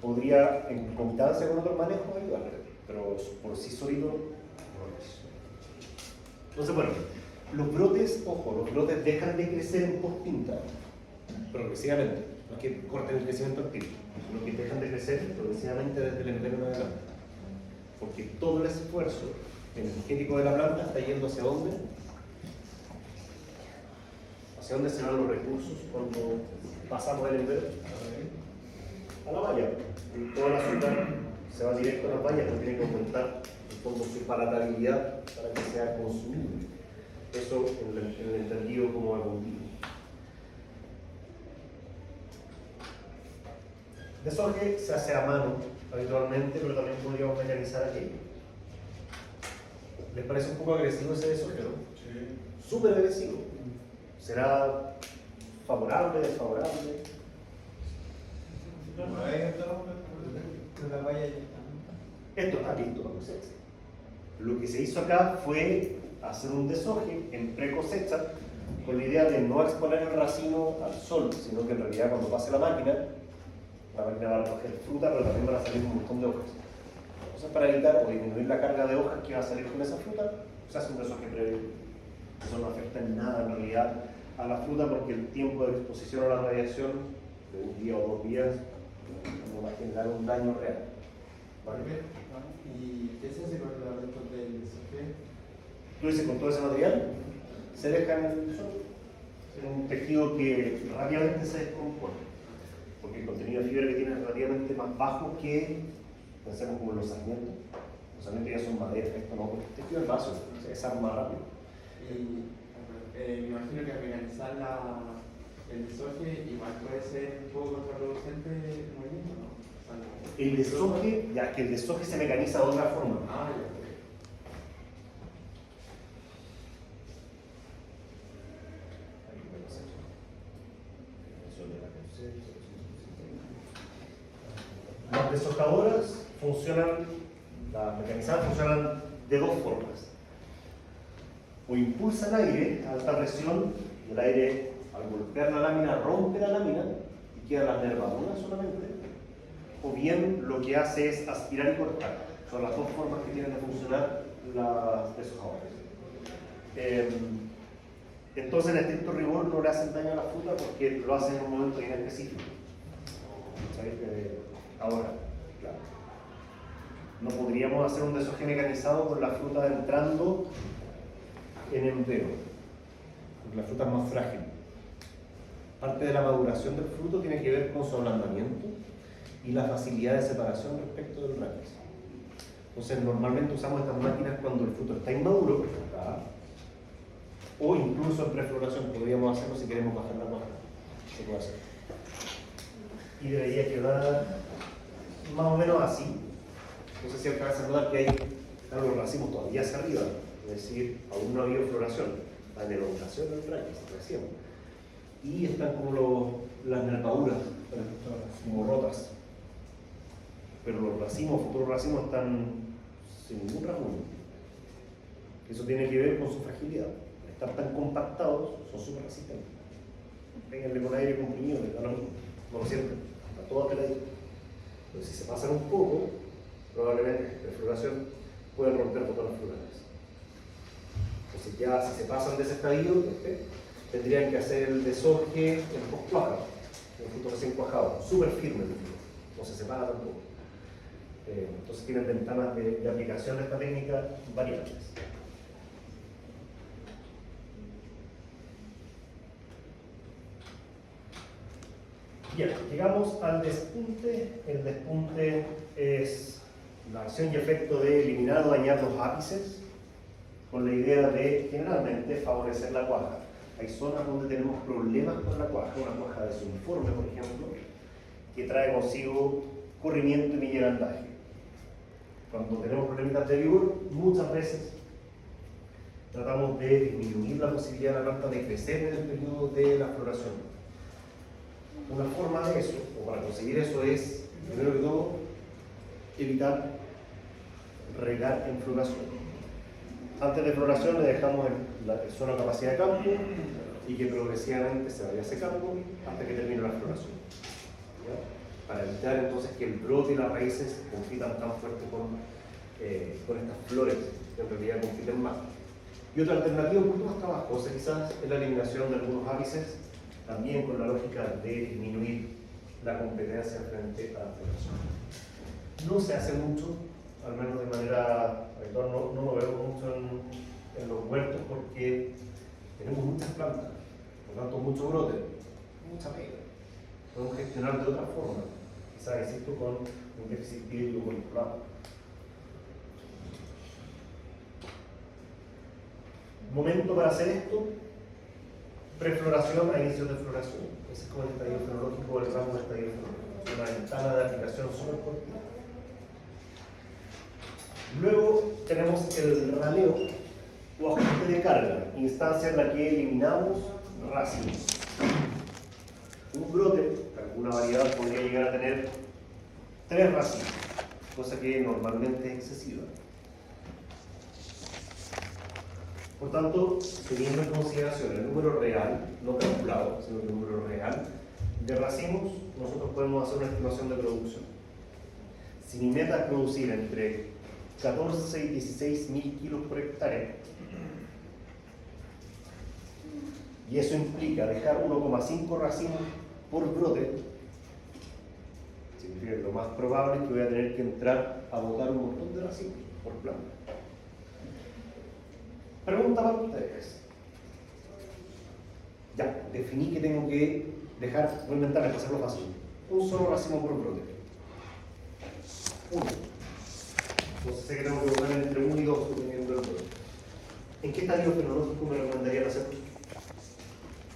Podría en concomitancia con otros manejos ayudarle, pero por sí solito no es. Entonces, bueno, los brotes, ojo, los brotes dejan de crecer en post-pinta progresivamente, no es que corten el crecimiento activo, sino que dejan de crecer progresivamente desde el embrión en adelante. Porque todo el esfuerzo energético de la planta está yendo hacia dónde? ¿Hacia dónde se van los recursos cuando pasamos el embrión? A la valla. Y toda la azúcar se va directo a las vallas, no tiene que aumentar en fondo su palatabilidad para que sea consumible. Eso en el entendido como evolutivo. Deshoje se hace a mano habitualmente, pero también podríamos mecanizar aquello. ¿Les parece un poco agresivo ese deshoje, no? Sí. Súper agresivo. ¿Será favorable, desfavorable? Esto está listo para cosecha. Lo que se hizo acá fue hacer un deshoje en pre-cosecha con la idea de no exponer el racimo al sol, sino que en realidad cuando pase la máquina va a recoger fruta, pero también van a salir un montón de hojas. Entonces, para evitar o disminuir la carga de hojas que va a salir con esa fruta, se hace un deshoje previo. Eso no afecta en nada en realidad a la fruta porque el tiempo de exposición a la radiación de un día o 2 días no va a generar un daño real. ¿Vale? ¿Y qué se hace con los restos del deshoje? Tú dices, con todo ese material, se deja en el sol. Es un tejido que rápidamente se descompone. Porque el contenido de fibra que tiene es relativamente más bajo que, pensemos como los sarmientos. Los sarmientos ya son madera, esto no, porque el tejido es vaso, se desarma más rápido. Y me imagino que mecanizar el deshoje igual puede ser un poco contraproducente el movimiento, ¿no? O sea, El deshoje, ya que el deshoje se mecaniza de otra forma. Ah, ya. Las deshojadoras funcionan, las mecanizadas funcionan de dos formas. O impulsan aire a alta presión y el aire al golpear la lámina rompe la lámina y quedan las nervaduras solamente. O bien lo que hace es aspirar y cortar. Son las dos formas que tienen de funcionar las deshojadoras. Entonces, en estricto rigor, no le hacen daño a la fruta porque lo hacen en un momento bien específico. ¿Sabes? Ahora, claro, no podríamos hacer un deshoje mecanizado con la fruta entrando en embrión, porque la fruta es más frágil. Parte de la maduración del fruto tiene que ver con su ablandamiento y la facilidad de separación respecto del raquis. Entonces, normalmente usamos estas máquinas cuando el fruto está inmaduro, o incluso en prefloración. Podríamos hacerlo si queremos bajar la hoja. Se puede hacer. Y debería quedar más o menos así. No sé si alcanzan a notar que hay los racimos todavía hacia arriba, es decir, aún no ha habido floración, la elongación del raquis recién. Y están como las nervaduras, como rotas. Pero los racimos, futuros racimos, están sin ningún rasguño. Eso tiene que ver con su fragilidad. Al estar tan compactados, son súper resistentes. Péguenle con aire comprimido, les da lo mismo. No lo sienten, está todo apeladito. Pero si se pasan un poco, probablemente de floración pueden romper todas las floradas. Entonces ya si se pasan de ese estadio, tendrían que hacer el deshoje en post-cuajado, el fruto recién cuajado, súper firme el fruto, no se separa tampoco. Entonces tienen ventanas de aplicación de esta técnica variables. Bien, llegamos al despunte. El despunte es la acción y efecto de eliminar o dañar los ápices con la idea de generalmente favorecer la cuaja. Hay zonas donde tenemos problemas con la cuaja, una cuaja desuniforme, por ejemplo, que trae consigo corrimiento y millorandaje. Cuando tenemos problemitas de vigor, muchas veces tratamos de disminuir la posibilidad de la planta de crecer en el periodo de la floración. Una forma de eso, o para conseguir eso, es, primero que todo, evitar regar en floración. Antes de floración le dejamos la zona de capacidad de campo y que progresivamente se vaya secando hasta que termine la floración. ¿Ya? Para evitar entonces que el brote y las raíces compitan tan fuerte con estas flores, que en realidad compiten más. Y otra alternativa un poco más trabajosa quizás es la eliminación de algunos ápices, también con la lógica de disminuir la competencia frente a la floración. No se hace mucho, al menos de manera habitual, no lo vemos mucho en los huertos porque tenemos muchas plantas, por lo tanto mucho brote, mucha pega. Podemos gestionar de otra forma, quizás insisto con un déficit hídrico controlado. Momento para hacer esto, prefloración a inicios de floración. Ese es como el estadio fenológico, el rango de estadio fenológico, una ventana de aplicación súper cortita. Luego tenemos el raleo o ajuste de carga, instancia en la que eliminamos racimos. Un brote, alguna variedad podría llegar a tener 3 racimos, cosa que normalmente es excesiva. Por tanto, teniendo en consideración el número real, no calculado, sino el número real de racimos, nosotros podemos hacer una estimación de producción. Si mi meta es producir entre 14 y 16 mil kilos por hectárea, y eso implica dejar 1,5 racimos por brote, significa que lo más probable es que voy a tener que entrar a botar un montón de racimos por planta. Pregunta para ustedes. Ya, definí que tengo que dejar, voy a inventar, para hacerlo fácil, un solo racimo por brote. Uno. Entonces sé que tengo que botar entre 1 y 2 dependiendo del brote. ¿En qué estadio fenológico me recomendarían hacerlo?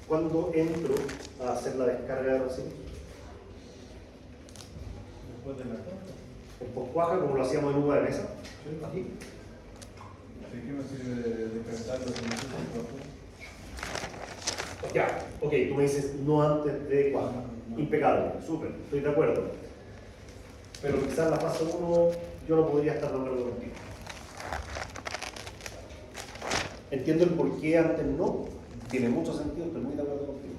¿Cuándo entro a hacer la descarga de racimos? Después de la cuaja. En poscuaja, como lo hacíamos en uva de mesa. Aquí. ¿De qué me sirve de descartarlo si no se Ya, ok, tú me dices no antes de cuaja. Impecable, súper, estoy de acuerdo. Pero quizás en la fase 1 yo no podría estar de acuerdo contigo. Entiendo el por qué antes no, tiene mucho sentido, estoy muy de acuerdo contigo.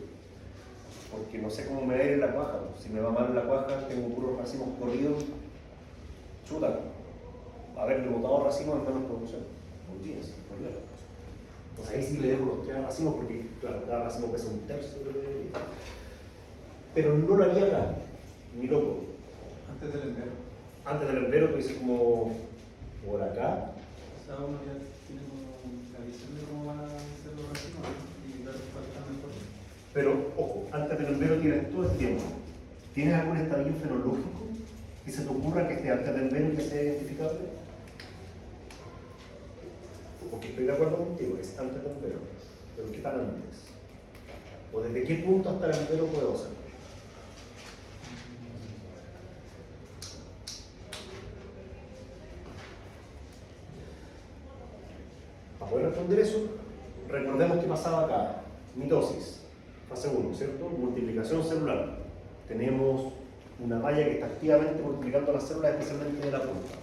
Porque no sé cómo me va a ir en la cuaja. Si me va mal en la cuaja, tengo puros racimos corridos, chuta. Haberle botado racimos es menos producción. No tienes problema. Pues ahí sí le dejo los 3 racimos porque, claro, cada racimo pesa 1/3 de lo que debería. Pero no lo haría acá, ni loco. Antes del enero. Antes del empero, tú dices como por acá. O sea, uno ya tiene como la visión de cómo van a ser los racimos y ver cuál está mejor. Pero, ojo, antes del empero tienes todo el tiempo. ¿Tienes algún estadio fenológico que se te ocurra que esté antes del empero y que sea identificable? Porque estoy de acuerdo contigo, es antes del empero. Pero ¿qué tal antes? ¿O desde qué punto hasta el empero puedo hacerlo? Para poder responder eso, recordemos qué pasaba acá. Mitosis, fase 1, ¿cierto? Multiplicación celular. Tenemos una valla que está activamente multiplicando las células, especialmente de la punta.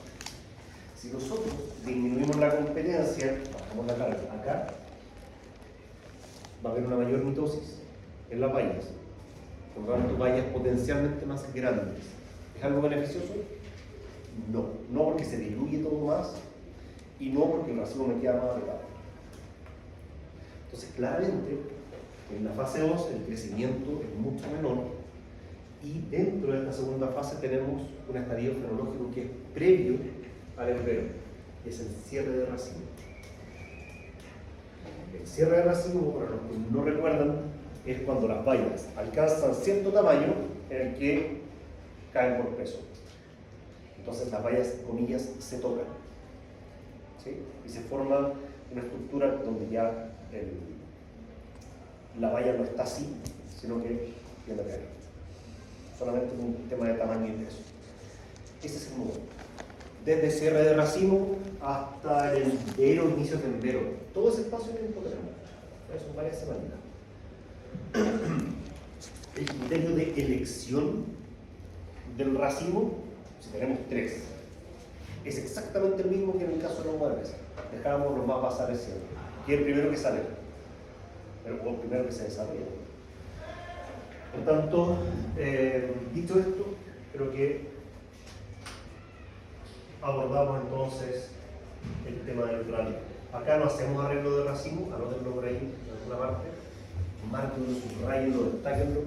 Si nosotros disminuimos la competencia, bajamos la carga acá, va a haber una mayor mitosis en las vallas. Por lo tanto, vallas potencialmente más grandes. ¿Es algo beneficioso? No. No porque se diluye todo más y no porque el racimo me queda más apretado. Entonces, claramente, en la fase 2 el crecimiento es mucho menor y dentro de esta segunda fase tenemos un estadio fenológico que es previo al empero, que es el cierre de racimo. El cierre de racimo, para los que no recuerdan, es cuando las bayas alcanzan cierto tamaño en el que caen por peso. Entonces las bayas, comillas, se tocan. ¿sí? Y se forma una estructura donde ya la valla no está así, sino que tiende a caer. Solamente un tema de tamaño y peso. Ese es el nudo. Desde cierre de racimo hasta el endero, inicio de endero. Todo ese espacio tiene que tenemos. Son varias semanas. El criterio de elección del racimo, si tenemos 3, es exactamente el mismo que en el caso de los muebles. Dejamos los más basales siempre. Y el primero que sale, o el primero que se desarrolla. Por tanto, dicho esto, creo que abordamos entonces el tema del plano. Acá no hacemos arreglo de racimo, anótenlo por ahí en alguna parte, márquenlo, subrayenlo, destáquenlo.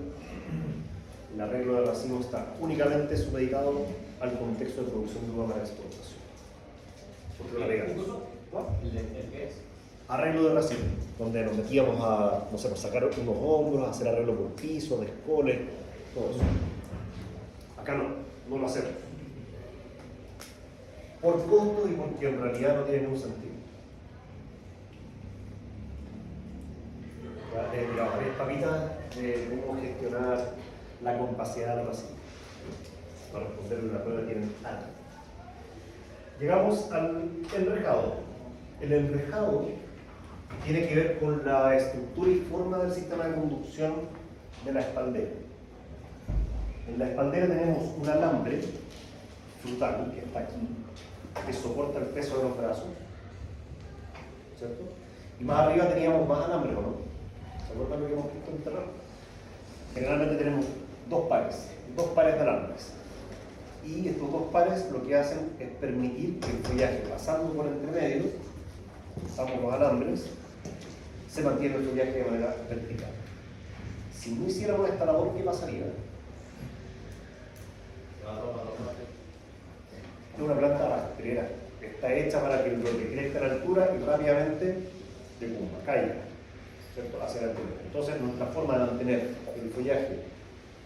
El arreglo de racimo está únicamente supeditado al contexto de producción de uva para exportación. Porque lo agregamos. ¿El qué es? Arreglo de racimo, donde nos metíamos a, no sé, para sacar unos hombros, hacer arreglo por piso, descoles, todo eso. Acá no lo hacemos. Por costo y porque en realidad no tiene ningún sentido. Ya, mira, varias papitas de cómo gestionar la compacidad del racimo. Para responder una prueba tienen algo. Llegamos al enrejado. El enrejado tiene que ver con la estructura y forma del sistema de conducción de la espaldera. En la espaldera tenemos un alambre frutal que está aquí, que soporta el peso de los brazos, ¿cierto? Y más arriba teníamos más alambre, ¿o no? ¿Se acuerdan lo que hemos visto en el terreno? Generalmente tenemos dos pares de alambres. Y estos dos pares lo que hacen es permitir que el follaje, pasando por entre medio, usamos los alambres, se mantiene el follaje de manera vertical. Si no hiciéramos esta labor, ¿qué pasaría? Es una planta rastrera. Está hecha para que el brote crezca a la altura y rápidamente caiga, ¿cierto? Hacia la altura. Entonces, nuestra forma de mantener el follaje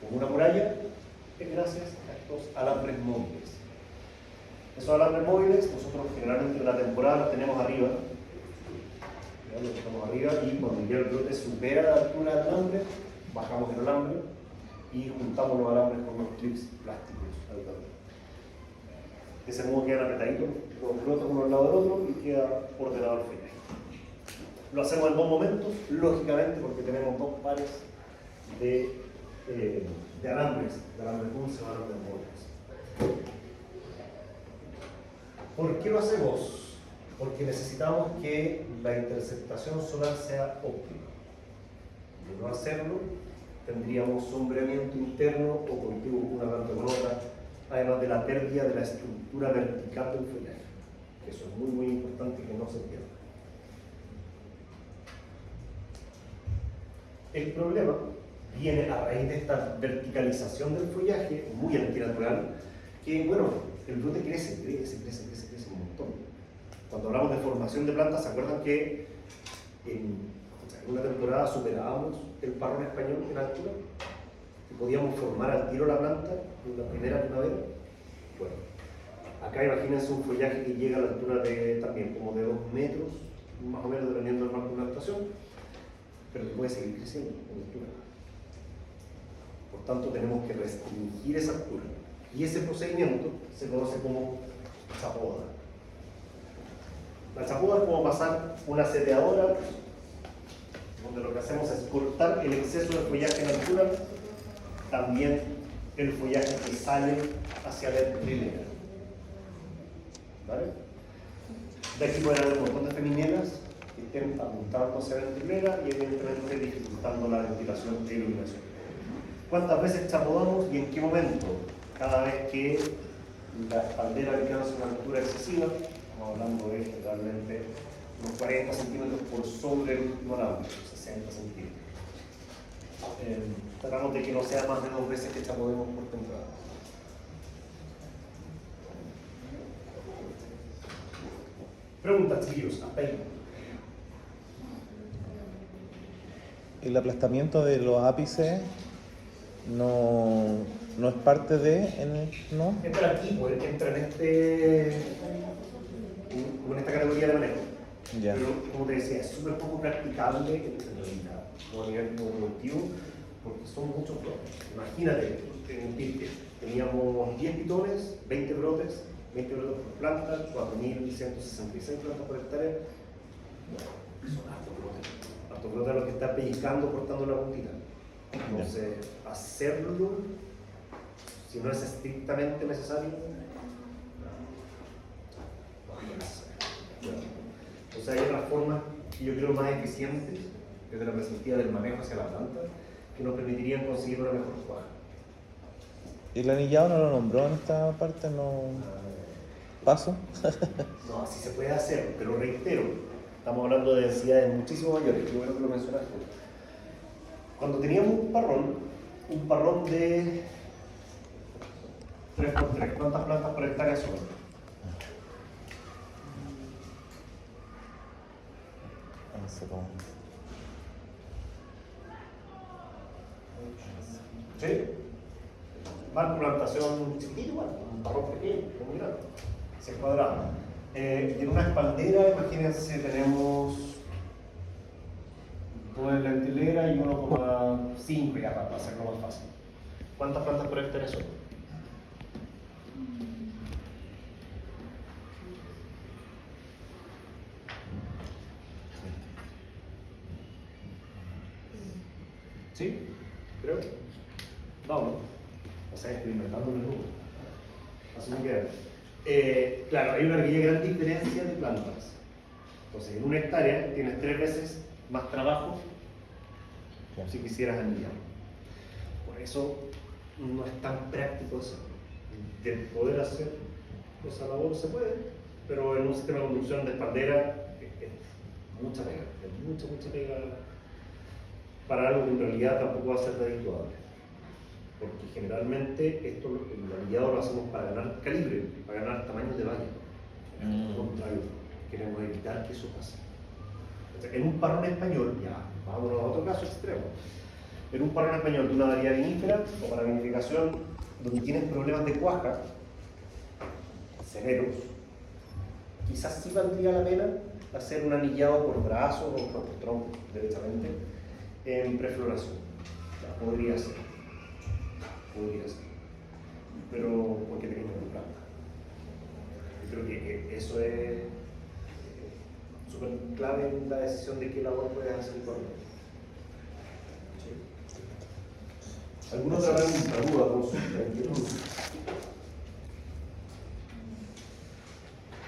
como una muralla es gracias a estos alambres móviles. Esos alambres móviles, nosotros generalmente en la temporada los tenemos arriba, los dejamos arriba, y cuando ya el brote supera la altura del alambre, bajamos el alambre y juntamos los alambres con unos clips plásticos alrededor. De ese modo quedan apretaditos los brotes uno al lado del otro y queda ordenado el follaje. Lo hacemos en 2 momentos, lógicamente porque tenemos 2 pares de alambres dulce o alambres móviles. ¿Por qué lo hacemos? Porque necesitamos que la interceptación solar sea óptima. De no hacerlo, tendríamos sombreamiento interno o cultivo una planta con otra, además de la pérdida de la estructura vertical del follaje, que eso es muy muy importante que no se pierda. El problema viene a raíz de esta verticalización del follaje, muy antinatural, que bueno, el brote crece un montón. Cuando hablamos de formación de plantas, ¿se acuerdan que en una temporada superábamos el parrón español en altura? Y podíamos formar al tiro la planta en la primera primavera. Bueno, acá imagínense un follaje que llega a la altura de también como de 2 metros, más o menos dependiendo del marco de la estación, pero que puede seguir creciendo en altura. Por tanto, tenemos que restringir esa altura. Y ese procedimiento se conoce como chapoda. La chapoda es como pasar una seteadora, donde lo que hacemos es cortar el exceso de follaje en altura, también el follaje que sale hacia la entrilera. ¿Vale? De aquí pueden haber un montón de feminelas que estén apuntando hacia la entrilera y evidentemente dificultando la ventilación e iluminación. ¿Cuántas veces chapodamos y en qué momento? Cada vez que la espaldera alcanza una altura excesiva, estamos hablando de generalmente unos 40 centímetros por sobre el último alambre, 60 centímetros. Tratamos de que no sea más de 2 veces que chapodemos por temporada. Preguntas, chiquillos, hasta ahí. El aplastamiento de los ápices no es parte de, ¿no? Entra aquí, pues, entra en esta categoría Ya. Pero como te decía, es súper poco practicable en realidad, como a nivel productivo, porque son muchos brotes. Imagínate, en un pirque teníamos 10 pitones, 20 brotes por planta, 4.166 plantas por hectárea. Son hartos brotes. Hartos brotes a los que está pellizcando, cortando la puntita. Entonces, hacerlo, si no es estrictamente necesario, no es necesario. Entonces hay otras formas que yo creo más eficientes, desde la perspectiva del manejo hacia la planta, que nos permitirían conseguir una mejor cuaja. ¿Y el anillado no lo nombró en esta parte? ¿No? ¿Paso? No, así se puede hacer, pero reitero, estamos hablando de densidades muchísimo mayores, yo creo que lo mencionaste. Cuando teníamos un parrón de 3x3, ¿cuántas plantas por hectárea son? No sé cómo. ¿Sí? Marco plantación chiquitito, igual, un parrón pequeño, muy grande, 100 cuadrados. En una espaldera, imagínense, tenemos 2 en la entilera y 1,5 ya para hacerlo más fácil. ¿Cuántas plantas por hectárea son? ¿Sí? Creo. Vamos. O sea, estoy inventando un número. Así me queda. Claro, hay una gran diferencia de plantas. Entonces, en una hectárea tienes 3 veces más trabajo si quisieras anillar. Por eso no es tan práctico eso. De poder hacer esa labor se puede, pero en un sistema de conducción de espaldera es mucha pega, es mucha pega para algo que en realidad tampoco va a ser redituable. Porque generalmente esto, el anillado lo hacemos para ganar calibre, para ganar tamaño de valla. Al contrario, queremos evitar que eso pase. En un parrón español, ya, vámonos a otro caso extremo. En un parrón español de una variedad vinífera o para vinificación, donde tienes problemas de cuaja severos, quizás sí valdría la pena hacer un anillado por brazo o por tronco, derechamente, en prefloración. Ya, podría ser. Pero porque tenemos una planta. Yo creo que eso es súper clave en la decisión de qué labor puedes hacer con él. ¿Sí? ¿Alguna otra pregunta, duda, consulta, inquietud?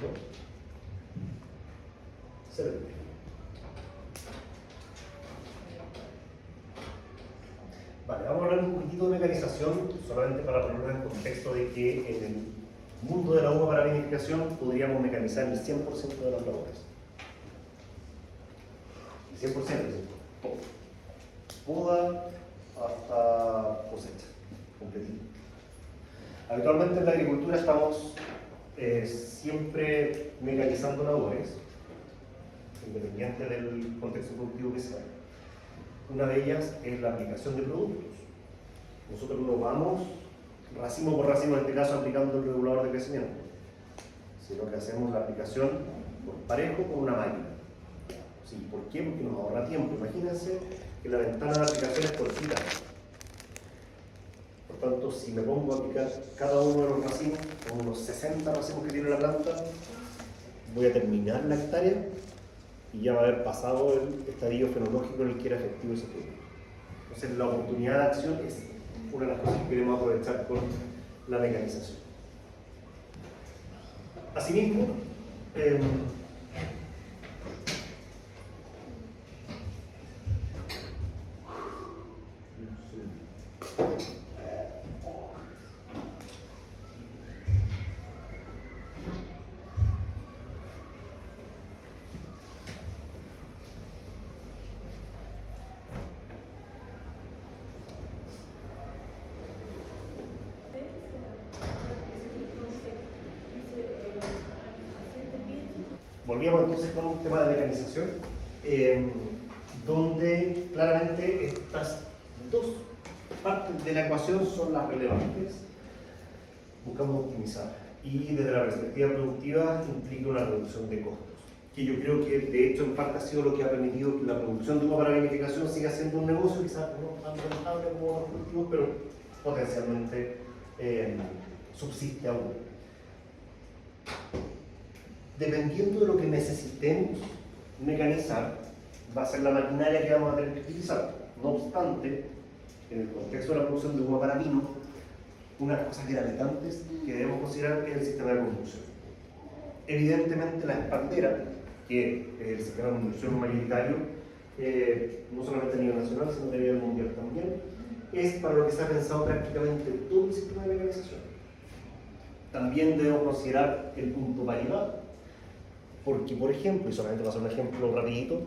¿No? Excelente. Vale, vamos a hablar un poquitito de mecanización, solamente para ponerlo en contexto de que en el mundo de la uva para vinificación podríamos mecanizar el 100% de las labores. El 100%, todo. Poda hasta cosecha, completito. Habitualmente en la agricultura estamos siempre mecanizando labores, independiente del contexto productivo que sea. Una de ellas es la aplicación de productos. Nosotros no vamos racimo por racimo, en este caso aplicando el regulador de crecimiento, sino que hacemos la aplicación por parejo con una máquina. Sí, ¿por qué? Porque nos ahorra tiempo. Imagínense que la ventana de aplicación es cortita. Por tanto, si me pongo a aplicar cada uno de los racimos, con unos 60 racimos que tiene la planta, voy a terminar la hectárea y ya va a haber pasado el estadio fenológico en el que era efectivo ese producto. Entonces, la oportunidad de acción es una de las cosas que queremos aprovechar con la mecanización. Asimismo, volvíamos entonces con un tema de mecanización, donde claramente estas dos partes de la ecuación son las relevantes. Buscamos optimizar y desde la perspectiva productiva implica una reducción de costos. que yo creo que de hecho en parte ha sido lo que ha permitido que la producción de uva para vinificación siga siendo un negocio, quizás no tan rentable como otros cultivos, pero potencialmente subsiste aún. Dependiendo de lo que necesitemos mecanizar, va a ser la maquinaria que vamos a tener que utilizar. No obstante, en el contexto de la producción de uva para vino, una de las cosas gravitantes que debemos considerar es el sistema de conducción. Evidentemente la espaldera, que es el sistema de conducción mayoritario, no solamente a nivel nacional, sino a nivel mundial también, es para lo que se ha pensado prácticamente todo el sistema de mecanización. También debemos considerar el punto paridad, porque por ejemplo, y solamente para hacer un ejemplo rapidito,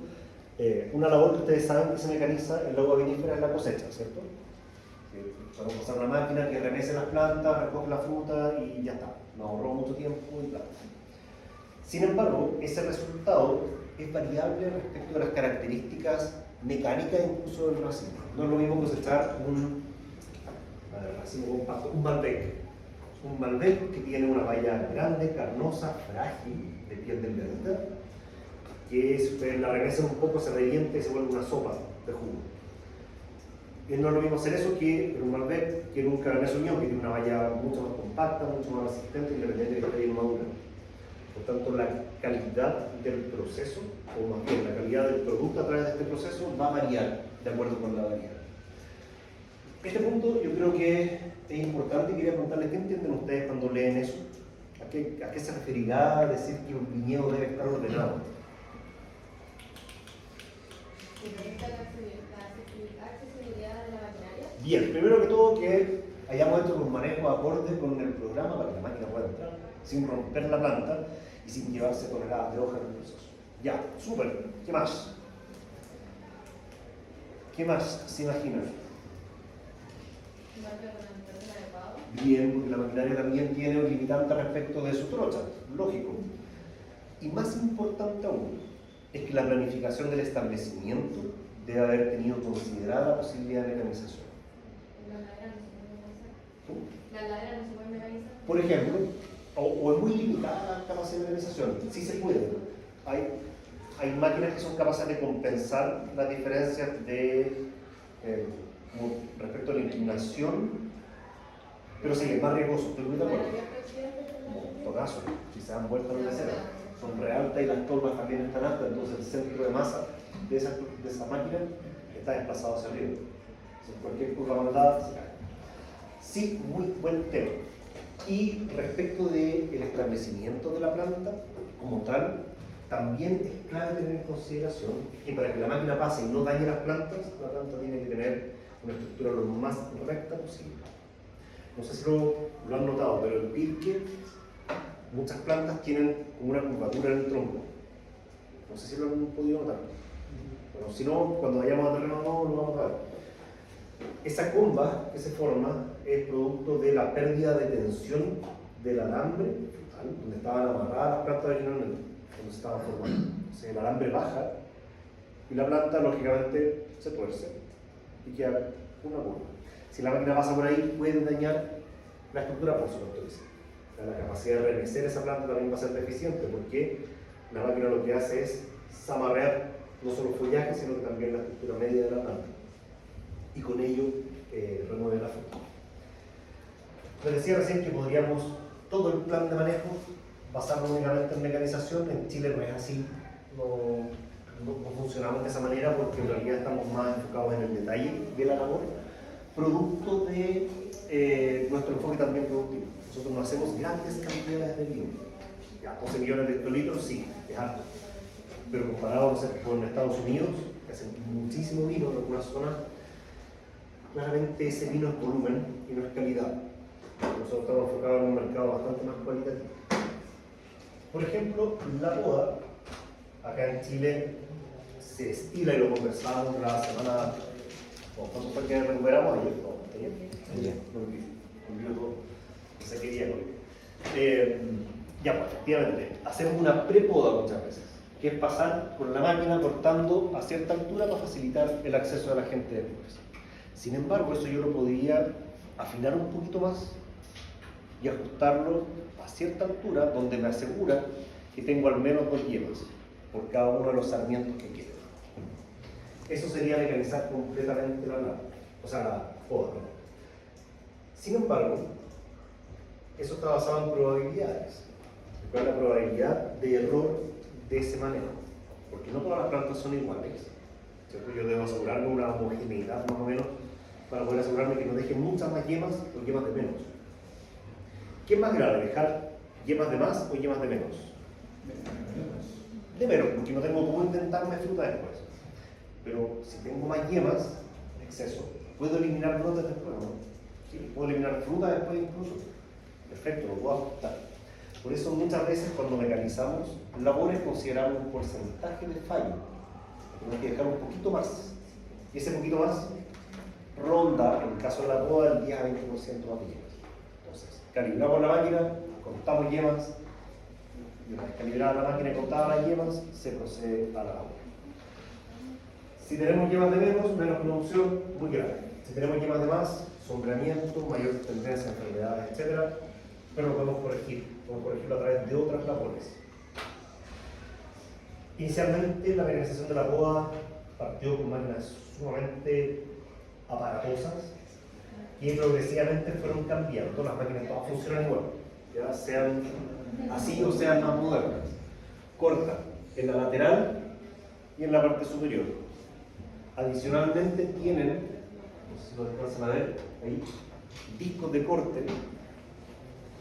una labor que ustedes saben que se mecaniza en la uva vinífera es la cosecha, ¿cierto? Vamos a pasar una máquina que remece las plantas, recoge la fruta y ya está. Nos ahorró mucho tiempo y plata. Sin embargo, ese resultado es variable respecto de las características mecánicas incluso del racimo. No es lo mismo cosechar un racimo compacto, un Malbec. Un Malbec que tiene una valla grande, carnosa, frágil, de piel delgadita, que si ustedes la remecen un poco se revienta y se vuelve una sopa de jugo. Y no es lo mismo hacer eso que un Malbec, que en un Cabernet Sauvignon, que tiene una valla mucho más compacta, mucho más resistente, independiente de que esté bien madura. Por tanto, la calidad del proceso, o más bien la calidad del producto a través de este proceso, va a variar de acuerdo con la variedad. Este punto yo creo que es importante y quería preguntarles qué entienden ustedes cuando leen eso. ¿A qué se referirá decir que un viñedo debe estar ordenado? La accesibilidad de la maquinaria. Bien, primero que todo que hayamos hecho un manejo acorde con el programa para que la máquina pueda entrar sin romper la planta y sin llevarse toneladas de hojas en el proceso. Ya, súper. ¿Qué más? ¿Qué más se imaginan? Bien, porque la maquinaria también tiene un limitante respecto de su trocha, lógico. Y más importante aún, es que la planificación del establecimiento debe haber tenido considerada la posibilidad de mecanización. La ladera no se puede mecanizar. Por ejemplo, o es muy limitada la capacidad de mecanización, sí se puede. Hay máquinas que son capaces de compensar las diferencias de, respecto a la inclinación, pero sí, es más riesgoso, estoy muy de acuerdo. En todo caso, si se dan vueltas lo que sea, son re altas y las tolvas también están altas, entonces el centro de masa de esa máquina está desplazado hacia arriba. Entonces, cualquier curva maldada se cae. Sí, muy buen tema. Y respecto del establecimiento de la planta, como tal, también es clave tener en consideración que para que la máquina pase y no dañe las plantas, la planta tiene que tener una estructura lo más recta posible. No sé si lo han notado, pero el pirque, muchas plantas tienen como una curvatura en el tronco. No sé si lo han podido notar. Bueno, si no, cuando vayamos a terreno nuevo lo vamos a ver. Esa comba que se forma es producto de la pérdida de tensión del alambre frutal, donde estaban amarradas las plantas originalmente, donde se estaban formando. Entonces el alambre baja y la planta lógicamente se tuerce y queda una curva. Si la máquina pasa por ahí puede dañar la estructura, por supuesto. La capacidad de remecer esa planta también va a ser deficiente porque la máquina lo que hace es zamarrear no solo el follaje, sino que también la estructura media de la planta. Y con ello remueve la fruta. Les decía recién que podríamos todo el plan de manejo basarlo únicamente en mecanización. En Chile no es así, no funcionamos de esa manera porque en realidad estamos más enfocados en el detalle de la labor, producto de nuestro enfoque también productivo. Nosotros no hacemos grandes cantidades de vino. Ya 12 millones de hectolitros, sí, es alto. Pero comparado con Estados Unidos, que hacen muchísimo vino en algunas zonas, claramente ese vino es volumen y no es calidad. Nosotros estamos enfocados en un mercado bastante más cualitativo. Por ejemplo, la poda, acá en Chile, se estila y lo conversamos la semana. ¿Cuándo fue que recuperamos? Ayer. Ayer. No olvidó todo. No sé qué día. Ya, pues, efectivamente, hacemos una prepoda muchas veces, que es pasar con la máquina cortando a cierta altura para facilitar el acceso de la gente de flores. Sin embargo, eso yo lo podría afinar un poquito más y ajustarlo a cierta altura donde me asegura que tengo al menos 2 yemas. por cada uno de los sarmientos que queden. Eso sería mecanizar completamente la poda, ¿no? Sin embargo, eso está basado en probabilidades. ¿Cuál es la probabilidad de error de ese manejo? Porque no todas las plantas son iguales, ¿cierto? Yo debo asegurarme una homogeneidad más o menos para poder asegurarme que no deje muchas más yemas o yemas de menos. ¿Qué es más grave, dejar yemas de más o yemas de menos? De menos, porque no tengo cómo intentarme fruta después. Pero si tengo más yemas, exceso, ¿puedo eliminar brotes después? ¿No? Sí, puedo eliminar fruta después incluso. Perfecto, lo puedo ajustar. Por eso muchas veces cuando mecanizamos labores consideramos un porcentaje de fallo. Tenemos que dejar un poquito más. Y ese poquito más ronda, en el caso de la poda, el 10 a 20% más de yemas. Entonces, calibramos la máquina, contamos yemas, y una vez calibrada la máquina y contada las yemas, se procede a la labor. Si tenemos yemas de menos producción, muy grave. Si tenemos yemas de más, sombreamiento, mayor tendencia a enfermedades, etc. Pero lo podemos corregirlo a través de otras labores. Inicialmente, la mecanización de la poda partió con máquinas sumamente aparatosas que progresivamente fueron cambiando. Las máquinas todas funcionan igual, ya sean así o sean más modernas. Cortan en la lateral y en la parte superior. Adicionalmente tienen, no sé si lo alcanzan a ver ahí, discos de corte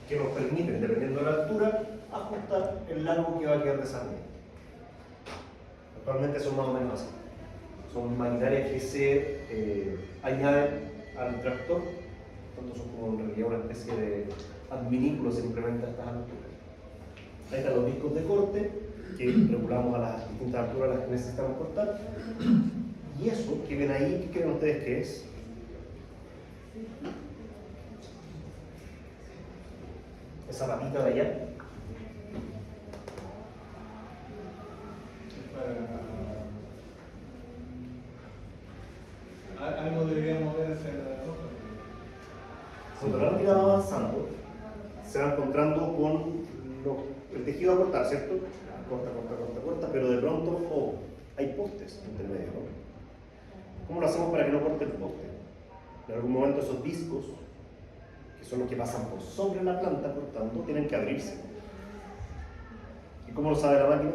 que nos permiten, dependiendo de la altura, ajustar el largo que va a quedar de sarmiento. Actualmente son más o menos así. Son maquinarias que se añaden al tractor, tanto son como en realidad una especie de adminículo se implementa a estas alturas. Ahí están los discos de corte que regulamos a las distintas alturas a las que necesitamos cortar. Y eso que ven ahí, ¿qué creen ustedes que es? Esa patita de allá. Algo deberíamos ver hacia la ropa. Cuando la máquina va avanzando, se va encontrando con el tejido a cortar, ¿cierto? Corta, pero de pronto hay postes entre medio, ¿no? ¿Cómo lo hacemos para que no corte el poste? En algún momento esos discos, que son los que pasan por sobre la planta cortando, tienen que abrirse. ¿Y cómo lo sabe la máquina?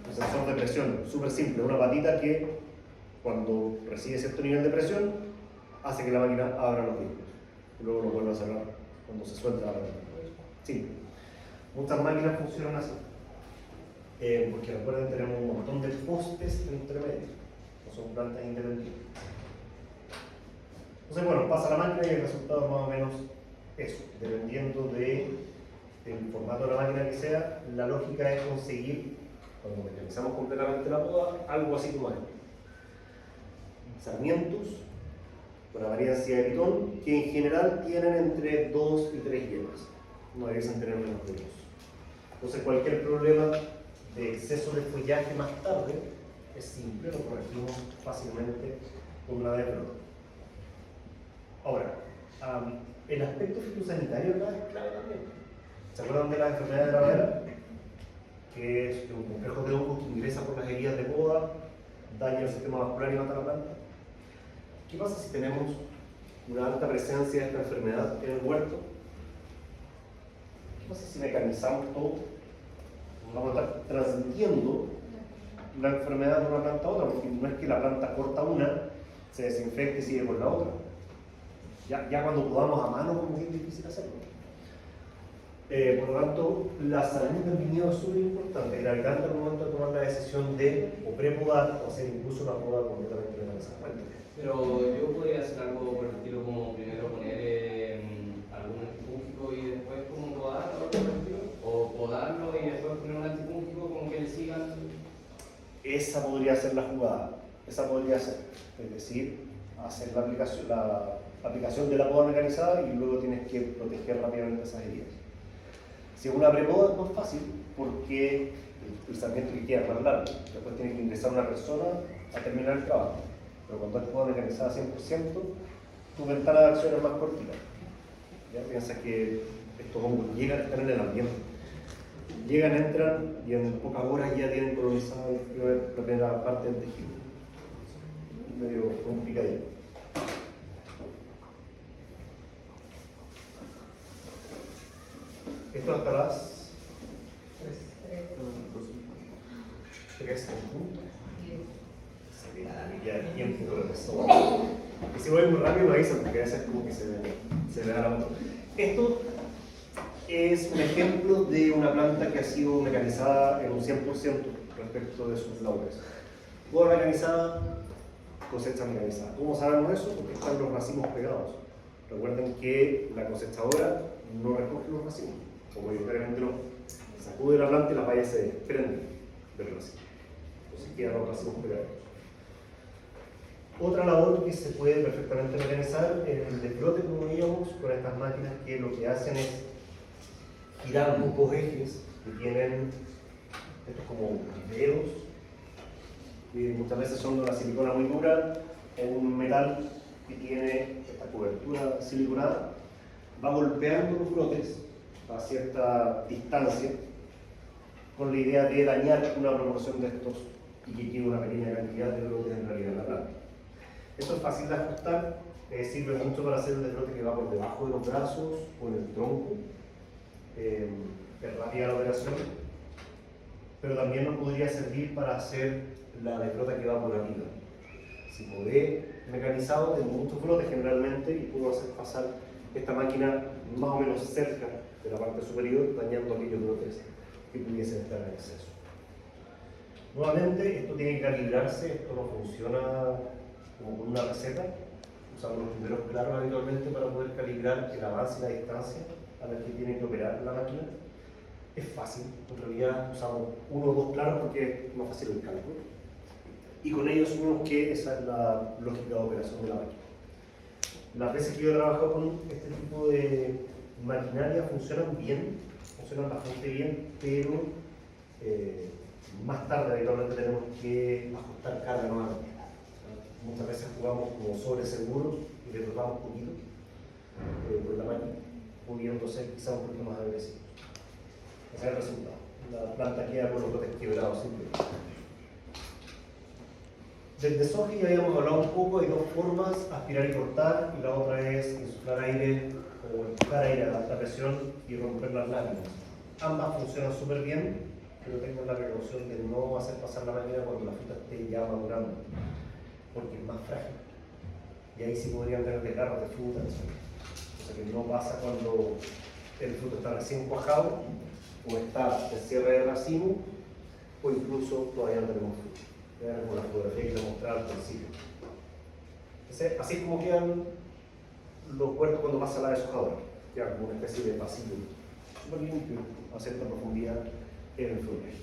Un sensor de presión, súper simple, una patita que cuando recibe cierto nivel de presión hace que la máquina abra los discos y luego lo vuelve a cerrar cuando se suelta la patita. Simple. Muchas máquinas funcionan así. Porque recuerden, tenemos un montón de postes entre medio, no son plantas independientes. Entonces, bueno, pasa la máquina y el resultado es más o menos eso. Dependiendo del formato de la máquina que sea, la lógica es conseguir, cuando mecanizamos completamente la poda, algo así como esto. Sarmientos con apariencia de pitón que en general tienen entre 2 y 3 yemas. No debiesen tener menos de 2. Entonces, cualquier problema de exceso de follaje más tarde es simple, lo corregimos fácilmente con una de pronto. Ahora, el aspecto fitosanitario acá es clave también. ¿Se acuerdan de la enfermedad de la madera? Que es un complejo de hongos que ingresa por las heridas de poda, daña el sistema vascular y mata la planta. ¿Qué pasa si tenemos una alta presencia de esta enfermedad en el huerto? ¿Qué pasa si mecanizamos todo? Vamos a estar transmitiendo la enfermedad de una planta a otra, porque no es que la planta corta una, se desinfecte y sigue por la otra. Ya cuando podamos a mano, como que es difícil hacerlo. Por lo tanto, la salud del viñedo es súper importante. El agregante al momento de tomar la decisión de o prepodar o hacer incluso una poda completamente mecanizada. Pero yo podría hacer algo por el estilo como primero poner algún antifúngico y después como podarlo, o podarlo y después poner un antifúngico como que le sigan. Esa podría ser la jugada, esa podría ser, es decir, hacer la aplicación de la poda mecanizada y luego tienes que proteger rápidamente esas heridas. Si es una prepoda es más fácil porque el sarmiento que queda es más largo, después tiene que ingresar una persona a terminar el trabajo. Pero cuando es poda mecanizada 100%, tu ventana de acción es más cortita. Ya piensa que estos hongos llegan a estar en el ambiente. Llegan, entran y en pocas horas ya tienen colonizada la primera parte del tejido. Medio complicadito. Esto hasta las 3 en punto. Se queda tiempo por el resto. Y si voy muy rápido me avisan porque a veces como que se me da la moto. Esto es un ejemplo de una planta que ha sido mecanizada en un 100% respecto de sus labores. Poda mecanizada, cosecha mecanizada. ¿Cómo sabemos eso? Porque están los racimos pegados. Recuerden que la cosechadora no recoge los racimos, o mayoritariamente no. Sacude la planta y las bayas se desprenden del racimo. Entonces quedan los racimos pegados. Otra labor que se puede perfectamente mecanizar es el desbrote, como veíamos, con estas máquinas que lo que hacen es girar muchos ejes que tienen estos como dedos, y muchas veces son de una silicona muy dura o un metal que tiene esta cobertura siliconada, va golpeando los brotes a cierta distancia con la idea de dañar una proporción de estos y que quede una pequeña cantidad de brotes en realidad en la planta. Esto es fácil de ajustar, sirve mucho para hacer el desbrote que va por debajo de los brazos o en el tronco. Es rápida la operación, pero también nos podría servir para hacer la desbrota que va por arriba. Si podé mecanizado, tengo muchos brotes generalmente y puedo hacer pasar esta máquina más o menos cerca de la parte superior, dañando aquellos brotes que pudiesen estar en exceso. Nuevamente, esto tiene que calibrarse, esto no funciona como con una receta. Usamos los primeros claros habitualmente para poder calibrar el avance y la distancia a la que tiene que operar la máquina. Es fácil, en realidad usamos 1 o 2 claros porque es más fácil el cálculo. Y con ello asumimos que esa es la lógica de operación de la máquina. Las veces que yo he trabajado con este tipo de maquinaria funcionan bien, funcionan bastante bien, pero más tarde habitualmente tenemos que ajustar carga nuevamente. Muchas veces jugamos como sobre seguros y le tocamos poquito con la máquina, pudiendo ser quizá un poquito más agresivos. Ese es el resultado. La planta queda con los brotes quebrados simplemente. Del desoje ya habíamos hablado un poco, hay 2 formas, aspirar y cortar, y la otra es insuflar aire o empujar aire a alta presión y romper las láminas. Ambas funcionan súper bien, pero tengan la precaución de no hacer pasar la máquina cuando la fruta esté ya madurando, porque es más frágil. Y ahí sí podrían tener desgarros de fruta, cosa que no pasa cuando el fruto está recién cuajado o está en cierre de racimo o incluso todavía no tenemos fruto. Como la fotografía que les mostraba al principio. Entonces, así es como quedan los huertos cuando pasa la deshojadora. Quedan como una especie de pasillo súper limpio a cierta profundidad en el follaje.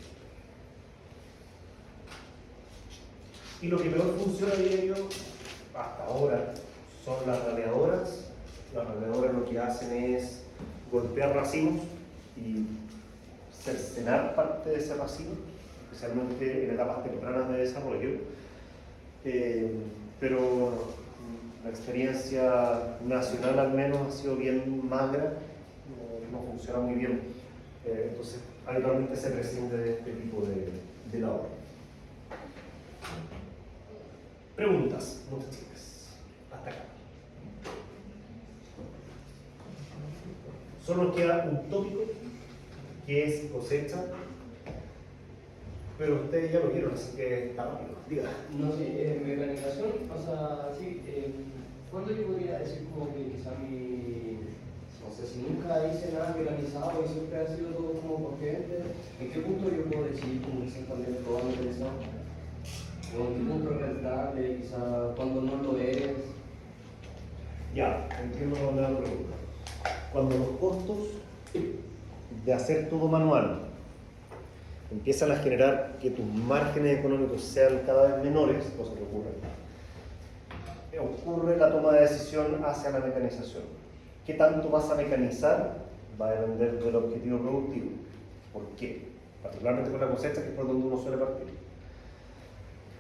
Y lo que peor funciona de ello hasta ahora son las raleadoras. Las raleadoras lo que hacen es golpear racimos y cercenar parte de ese racimo, especialmente en etapas tempranas de desarrollo, pero la experiencia nacional al menos ha sido bien magra, no funciona muy bien, entonces habitualmente se prescinde de este tipo de labor. Preguntas, muchas chicas, hasta acá. Solo nos queda un tópico que es cosecha. Pero ustedes ya lo vieron, así que está rápido. Diga. No sé, mecanización, o sea, sí, ¿cuándo yo podría decir como que quizá no sé, si nunca hice nada mecanizado y siempre ha sido todo como por gente, ¿en qué punto yo puedo decir como quizás también todo mecanizado? ¿O en qué punto es rentable, quizá cuando no lo es? Ya, entiendo la pregunta. Cuando los costos de hacer todo manual empiezan a generar que tus márgenes económicos sean cada vez menores, cosa que ocurre la toma de decisión hacia la mecanización. ¿Qué tanto vas a mecanizar? Va a depender del objetivo productivo. ¿Por qué? Particularmente con la cosecha, que es por donde uno suele partir.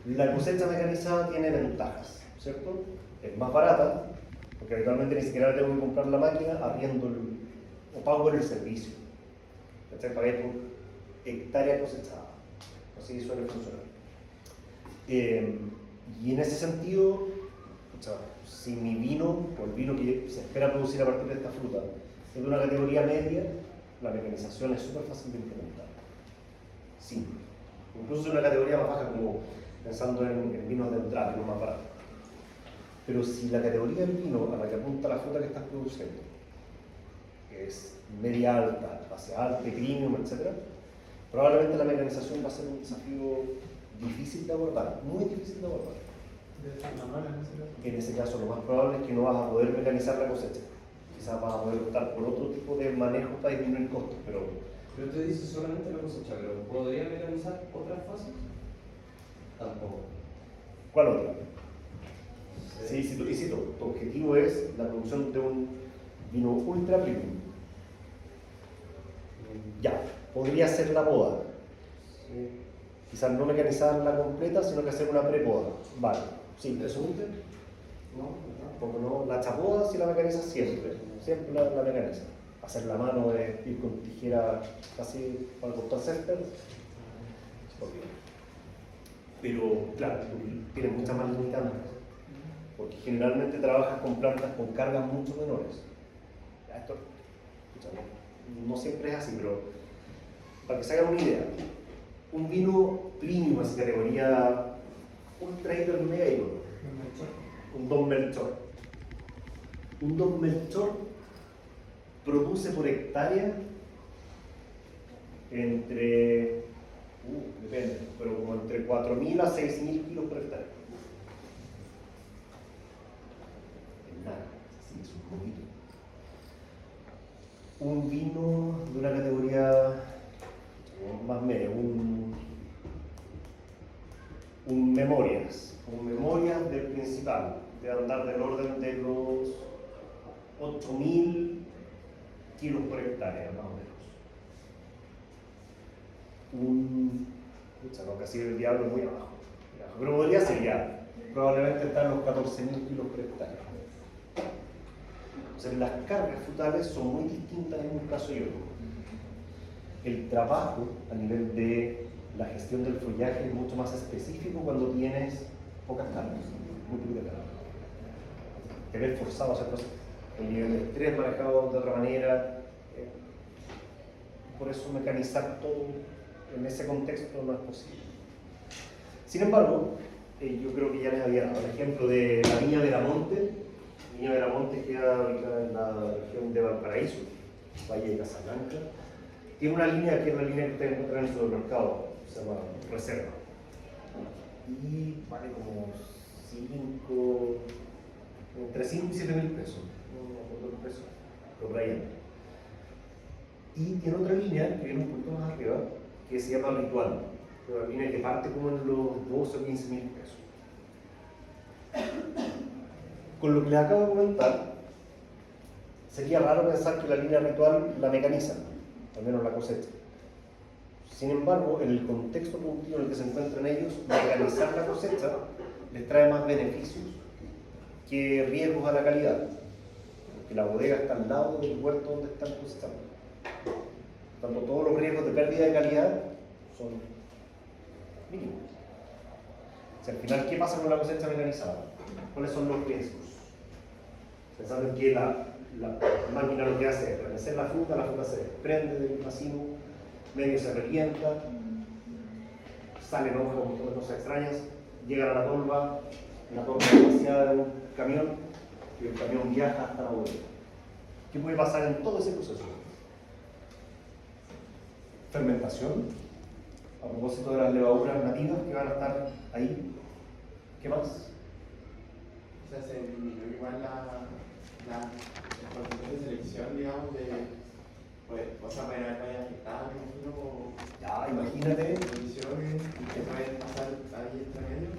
La cosecha mecanizada tiene ventajas, ¿cierto? Es más barata, porque habitualmente ni siquiera tengo que comprar la máquina, arriendo o pago el servicio. ¿Cachai? Pagué por hectárea cosechada. Así suele funcionar. Y en ese sentido, o sea, si mi vino, o el vino que se espera producir a partir de esta fruta, es de una categoría media, la mecanización es súper fácil de implementar. Simple. Incluso en una categoría más baja, como pensando en vinos de entrada, que es más barato. Pero si la categoría del vino a la que apunta la fruta que estás produciendo es media alta, base alta, premium, etc., probablemente la mecanización va a ser un desafío difícil de abordar, muy difícil de abordar. Debe ser manual en ese caso. En ese caso, lo más probable es que no vas a poder mecanizar la cosecha. Quizás vas a poder optar por otro tipo de manejo para disminuir costos, pero Pero usted dice solamente la cosecha, pero ¿podría mecanizar otras fases? Tampoco. ¿cuál otra? Sí, si tu objetivo es la producción de un vino ultra premium. Ya, podría ser la poda. Quizás no mecanizarla completa, sino que hacer una prepoda. Vale, sí, ¿Presunte? No, tampoco no. La chapoda sí la mecaniza siempre, siempre la mecaniza. Hacer la mano es ir con tijera casi para cortar césped. Pero claro, tú tienes muchas más limitantes, porque generalmente trabajas con plantas con cargas mucho menores. Ya, esto, escucha, no siempre es así, pero para que se hagan una idea, un vino premium, así categoría ultra hiper mega ícono, un Don Melchor. Un Don Melchor produce por hectárea entre, depende, pero como entre 4.000 a 6.000 kilos por hectárea. Es nada, así es un poquito. Un vino de una categoría más media, un Memorias del principal, de andar del orden de los 8.000 kilos por hectárea, más o menos. No, casi el diablo muy abajo, pero podría ser ya, probablemente estar en los 14.000 kilos por hectárea. O sea, las cargas frutales son muy distintas en un caso y otro. El trabajo a nivel de la gestión del follaje es mucho más específico cuando tienes pocas cargas, muy poquita carga. Te ves forzado a hacer cosas. El nivel de estrés manejado de otra manera. Por eso mecanizar todo en ese contexto no es posible. Sin embargo, yo creo que ya les había dado el ejemplo de la Viña Veramonte. Viña Veramonte queda ubicada en la región de Valparaíso, Valle de Casablanca. Tiene una línea que es la línea que ustedes encuentran en el supermercado, se llama Reserva. Y vale como entre 5 y 7 mil pesos. No me acuerdo el precio, pero por ahí anda. Y tiene otra línea que viene un poquito más arriba, que se llama Ritual. Una línea que parte como en los 12 o 15 mil pesos. Con lo que les acabo de comentar, sería raro pensar que la línea Ritual la mecanizan, al menos la cosecha. Sin embargo, en el contexto productivo en el que se encuentran ellos, mecanizar la cosecha les trae más beneficios que riesgos a la calidad, porque la bodega está al lado del huerto donde están cosechando. Por tanto, todos los riesgos de pérdida de calidad son mínimos. O sea, al final, ¿qué pasa con la cosecha mecanizada? ¿Cuáles son los riesgos? Pensando en que la máquina lo que hace es remecer la fruta se desprende del racimo, medio se revienta, salen hojas, un montón de cosas extrañas, llegan a la tolva es vaciada de un camión y el camión viaja hasta la bodega. ¿Qué puede pasar en todo ese proceso? Fermentación, a propósito de las levaduras nativas que van a estar ahí. ¿Qué más? O sea, se disminuyó igual el proceso de selección, digamos, pues, o sea, para afectar, me imagino, como Ya, imagínate. condiciones que pueden pasar ahí entre medio.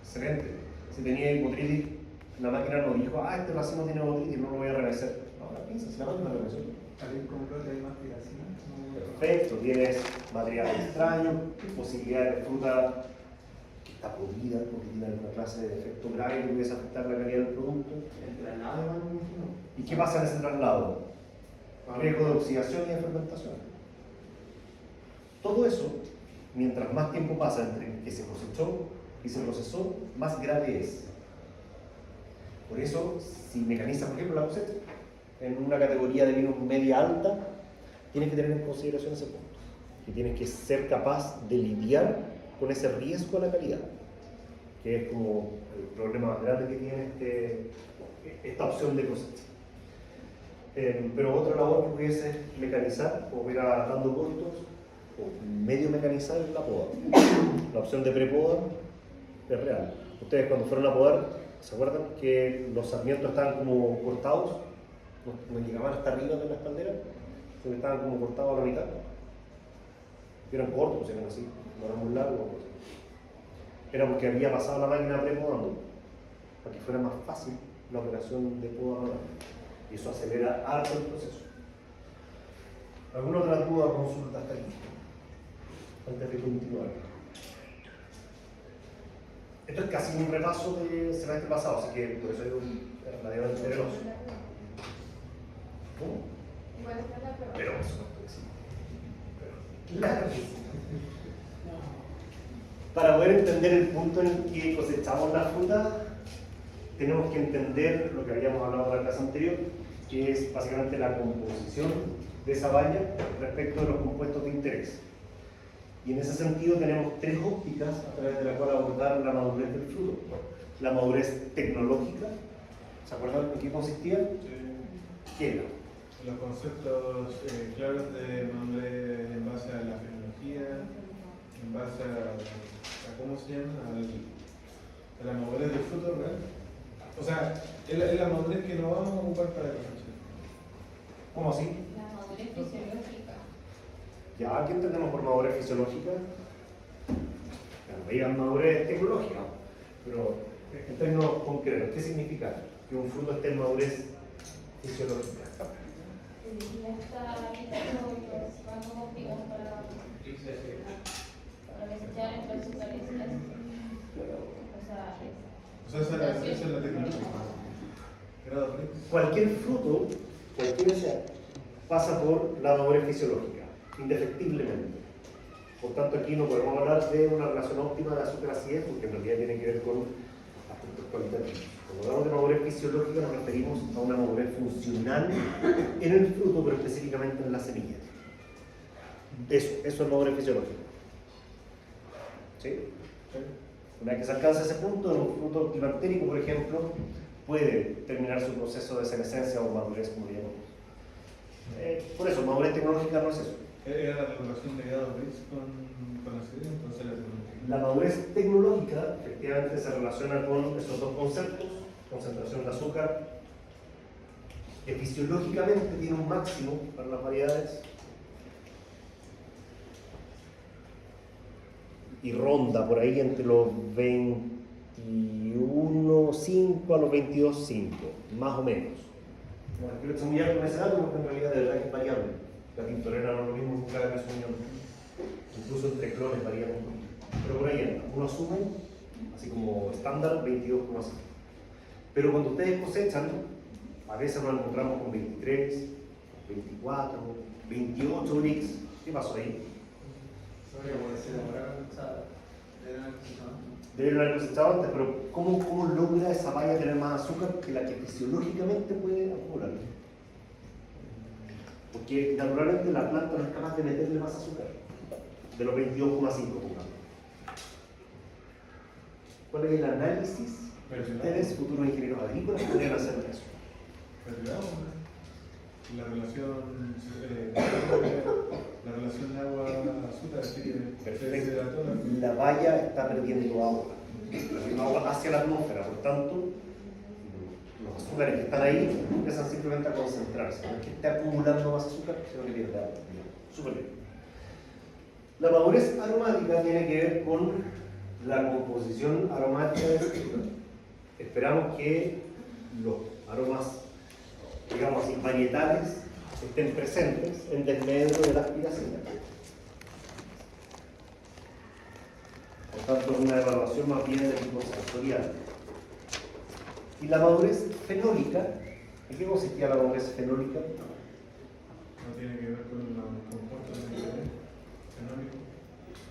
Excelente. Si tenía botritis, la máquina no dijo, este racimo tiene botritis, no lo voy a remecer. No, la piensa, si la máquina lo remesó. Alguien compró que hay más tiracina. Perfecto, tienes material extraño, posibilidad de fruta que está podrida, porque tiene alguna clase de efecto grave que pudiese afectar la calidad del producto. El traslado, igual, me imagino. ¿Y qué pasa en ese traslado? Riesgo de oxidación y de fermentación. Todo eso, mientras más tiempo pasa entre que se cosechó y se procesó, más grave es. Por eso, si mecanizas, por ejemplo, la cosecha en una categoría de vino media alta, tienes que tener en consideración ese punto. Que tienes que ser capaz de lidiar con ese riesgo a la calidad, que es como el problema más grande que tiene esta opción de cosecha. Pero otra labor que pudiese mecanizar o ir dando costos, o medio mecanizar, es la poda. La opción de prepoda es real. Ustedes cuando fueron a podar, ¿se acuerdan que los sarmientos estaban como cortados? No llegaban hasta arriba de la espaldera, sino que estaban como cortados a la mitad. Eran cortos, eran así, no eran muy largos. Era porque había pasado la máquina prepodando, para que fuera más fácil la operación de poda manual. Y eso acelera harto el proceso. ¿Alguna otra duda o consulta hasta aquí? Antes de continuar. Esto es casi un repaso del semestre pasado, así que por eso hay relativamente veloz. ¿Cómo? Igual está la prueba. Pero por supuesto que sí. Pero, claro que sí. Para poder entender el punto en el que cosechamos la fruta, tenemos que entender lo que habíamos hablado en la clase anterior, que es básicamente la composición de esa valla respecto de los compuestos de interés. Y en ese sentido tenemos tres ópticas a través de las cuales abordar la madurez del fruto. La madurez tecnológica, ¿se acuerdan en qué consistía? ¿Qué era? Los conceptos claros de madurez en base a la tecnología, en base a ¿cómo se llama? A la madurez del fruto real. O sea, es la madurez que no vamos a ocupar para el cosecha. ¿Cómo así? La madurez fisiológica. Ya, ¿qué entendemos por madurez fisiológica? No digan madurez tecnológica, pero en términos concretos, ¿qué significa que un fruto esté en madurez fisiológica? Ya está listo los rangos óptimos para cosechar, entonces parece O sea, esa es la tecnología. Grado Brix. Cualquier fruto, cualquiera sea, pasa por la madurez fisiológica, indefectiblemente. Por tanto, aquí no podemos hablar de una relación óptima de azúcar-acidez, porque en realidad tiene que ver con aspectos cualitativos. Cuando hablamos de madurez fisiológica nos referimos a una madurez funcional en el fruto, pero específicamente en la semilla. Eso es madurez fisiológica. ¿Sí? Una vez que se alcanza ese punto, un fruto climatérico, por ejemplo, puede terminar su proceso de senescencia o madurez, como le llamamos. Por eso, madurez tecnológica no es eso. Era la relación de grado Brix con acidez, entonces la tecnología. La madurez tecnológica efectivamente se relaciona con esos dos conceptos, concentración de azúcar, que fisiológicamente tiene un máximo para las variedades y ronda por ahí entre los 21,5 a los 22,5, más o menos. No quiero examinar con ese dato porque en realidad de verdad que es variable. La tintorera no es lo mismo que cada caso unión. Incluso entre clones varía un poquito. Pero por ahí anda. Uno asume, así como estándar, 22,5. Pero cuando ustedes cosechan, a veces nos encontramos con 23, 24, 28 brix. ¿Qué pasó ahí? Deben haber cosechado antes, pero ¿cómo logra esa valla tener más azúcar que la que fisiológicamente puede acumular? Porque naturalmente la planta no es capaz de meterle más azúcar de los 22,5. ¿Cuál es el análisis que ustedes, futuros ingenieros agrícolas, podrían hacer de eso? La relación agua-azúcar, así que se deshidrató. La valla está perdiendo agua hacia la atmósfera, por tanto, los azúcares que están ahí empiezan simplemente a concentrarse. No es que esté acumulando más azúcar, sino que pierde agua. Súper bien. La madurez aromática tiene que ver con la composición aromática del fruto. Esperamos que los aromas, digamos así, varietales, estén presentes en desmedro de la aspiración. Por tanto, es una evaluación más bien de tipo sensorial. Y la madurez fenólica, ¿en qué consistía la madurez fenólica? No tiene que ver con los compuestos de fenólico.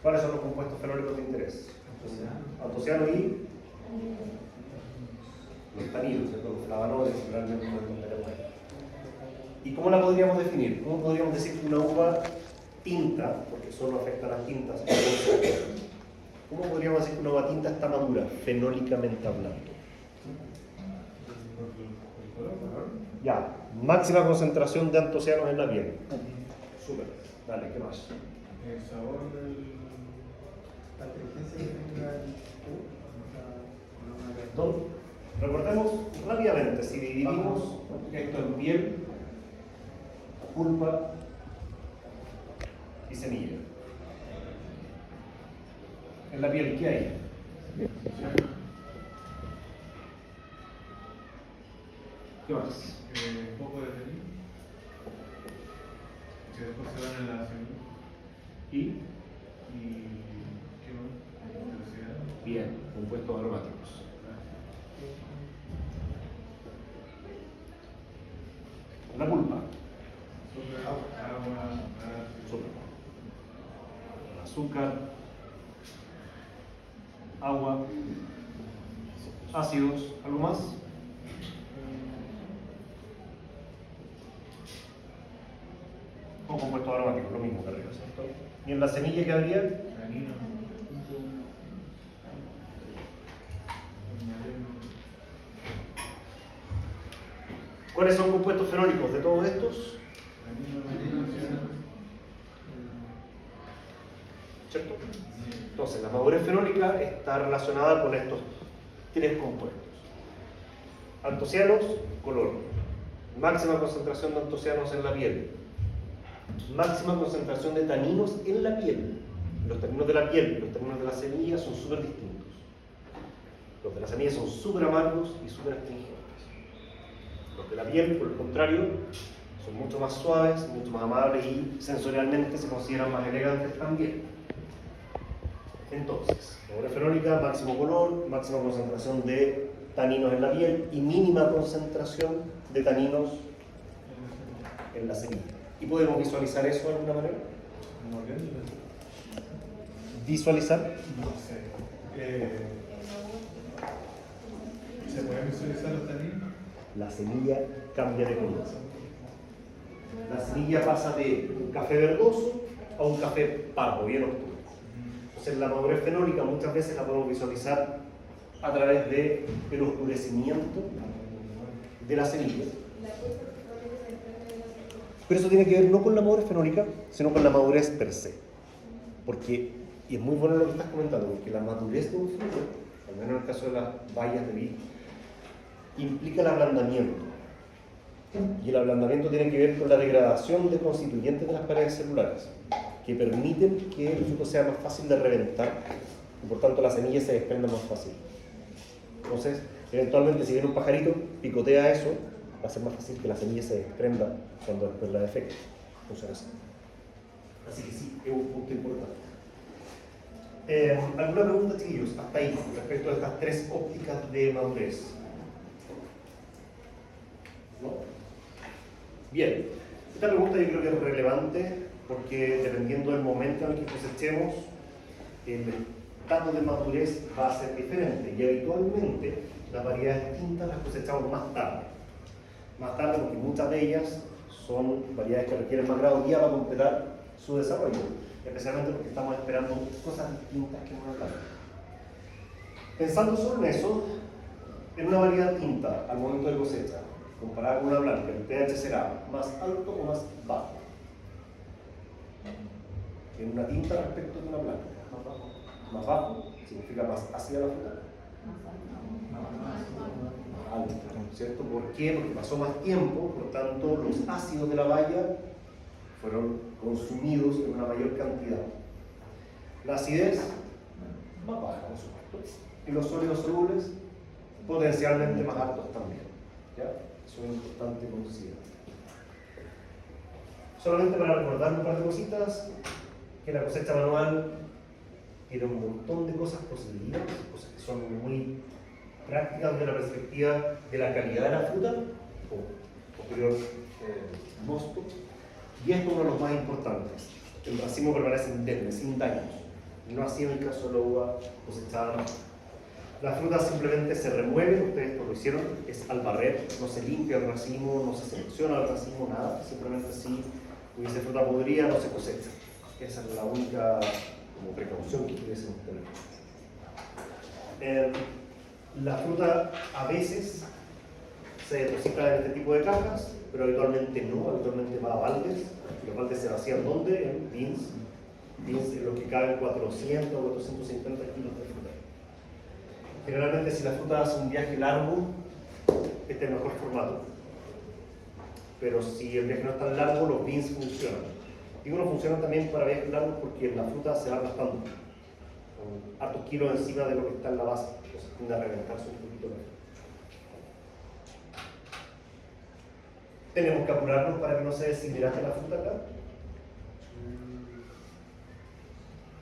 ¿Cuáles son los compuestos fenólicos de interés? Antociano y los taninos, ¿cierto? Los flavonoides, realmente no encontraremos ahí. ¿Y cómo la podríamos definir? ¿Cómo podríamos decir que una uva tinta, porque solo afecta a las tintas, cómo podríamos decir que una uva tinta está madura, fenólicamente hablando? Ya, máxima concentración de antocianos en la piel. Súper. Dale, ¿qué más? El sabor del... La inteligencia que tenga el Recordemos rápidamente, si dividimos esto en piel, pulpa y semilla. En la piel, ¿qué hay? ¿Qué más? Un poco de tanino, que después se van en la semilla. Y, ¿Qué más? Velocidad. bien, compuestos aromáticos. La pulpa. Agua, Azúcar, agua, ácidos, ¿algo más? O compuestos aromáticos, lo mismo que arriba, ¿cierto? ¿Y en la semilla qué habría? tanino. ¿Cuáles son compuestos fenólicos de todos estos? ¿Cierto? Entonces, la madurez fenólica está relacionada con estos tres compuestos. Antocianos, color. Máxima concentración de antocianos en la piel. Máxima concentración de taninos en la piel. Los taninos de la piel y los taninos de la semilla son súper distintos. Los de la semilla son súper amargos y súper astringentes. Los de la piel, por el contrario, son mucho más suaves, mucho más amables y sensorialmente se consideran más elegantes también. Entonces, madurez fenólica, máximo color, máxima concentración de taninos en la piel y mínima concentración de taninos en la semilla. ¿Y podemos visualizar eso de alguna manera? ¿Visualizar? No sé. ¿Se pueden visualizar los taninos? La semilla cambia de color. La semilla pasa de un café verdoso a un café pardo, bien oscuro. Entonces la madurez fenólica muchas veces la podemos visualizar a través del oscurecimiento de la semilla. Pero eso tiene que ver no con la madurez fenólica, sino con la madurez per se. Porque, y es muy bueno lo que estás comentando, porque la madurez de un fruto, al menos en el caso de las bayas de vid, implica el ablandamiento. Y el ablandamiento tiene que ver con la degradación de constituyentes de las paredes celulares, que permiten que el fruto sea más fácil de reventar y por tanto la semilla se desprenda más fácil. Entonces, eventualmente si viene un pajarito, picotea eso, va a ser más fácil que la semilla se desprenda cuando después la defecte. Funciona así. Así que sí, es un punto importante. ¿Alguna pregunta, chiquillos, hasta ahí, respecto a estas tres ópticas de madurez? ¿No? Bien, esta pregunta yo creo que es relevante porque dependiendo del momento en el que cosechemos, el estado de madurez va a ser diferente y habitualmente las variedades tintas las cosechamos más tarde. Más tarde porque muchas de ellas son variedades que requieren más grado de día para completar su desarrollo, especialmente porque estamos esperando cosas distintas que no nos. Pensando solo en eso, en una variedad tinta al momento de cosecha, comparada con una blanca, el pH será más alto o más bajo. En una tinta respecto de una blanca. Más bajo significa más ácida la fruta. Más alto, ¿cierto? ¿Por qué? Porque pasó más tiempo, por tanto los ácidos de la baya fueron consumidos en una mayor cantidad. La acidez, más baja, por supuesto. Y los sólidos solubles, potencialmente más altos también. ¿Ya? Eso es importante considerar. Solamente para recordar un par de cositas, que la cosecha manual tiene un montón de cosas positivas, cosas que son muy prácticas desde la perspectiva de la calidad de la fruta, o posterior mosto. Y esto es uno de los más importantes. El racimo permanece indemne, sin daños. No así en el caso de la uva cosechada. Las frutas simplemente se remueven, ustedes esto lo hicieron, es al barrer, no se limpia el racimo, no se selecciona el racimo, nada, simplemente si hubiese fruta podrida no se cosecha. Esa es la única como precaución que tuviésemos que tener. La fruta a veces se deposita en este tipo de cajas, pero habitualmente no, habitualmente va a baldes. Los baldes se vacían ¿dónde? En bins. Bins en los que caben 400 o 450 kilos de fruta. Generalmente si la fruta hace un viaje largo, este es el mejor formato. Pero si el viaje no es tan largo, los bins funcionan. Digo, no funcionan también para viajes largos porque la fruta se va gastando con hartos kilos encima de lo que está en la base, entonces tiende a reventarse un poquito más. Tenemos que apurarnos para que no se deshidrate la fruta acá.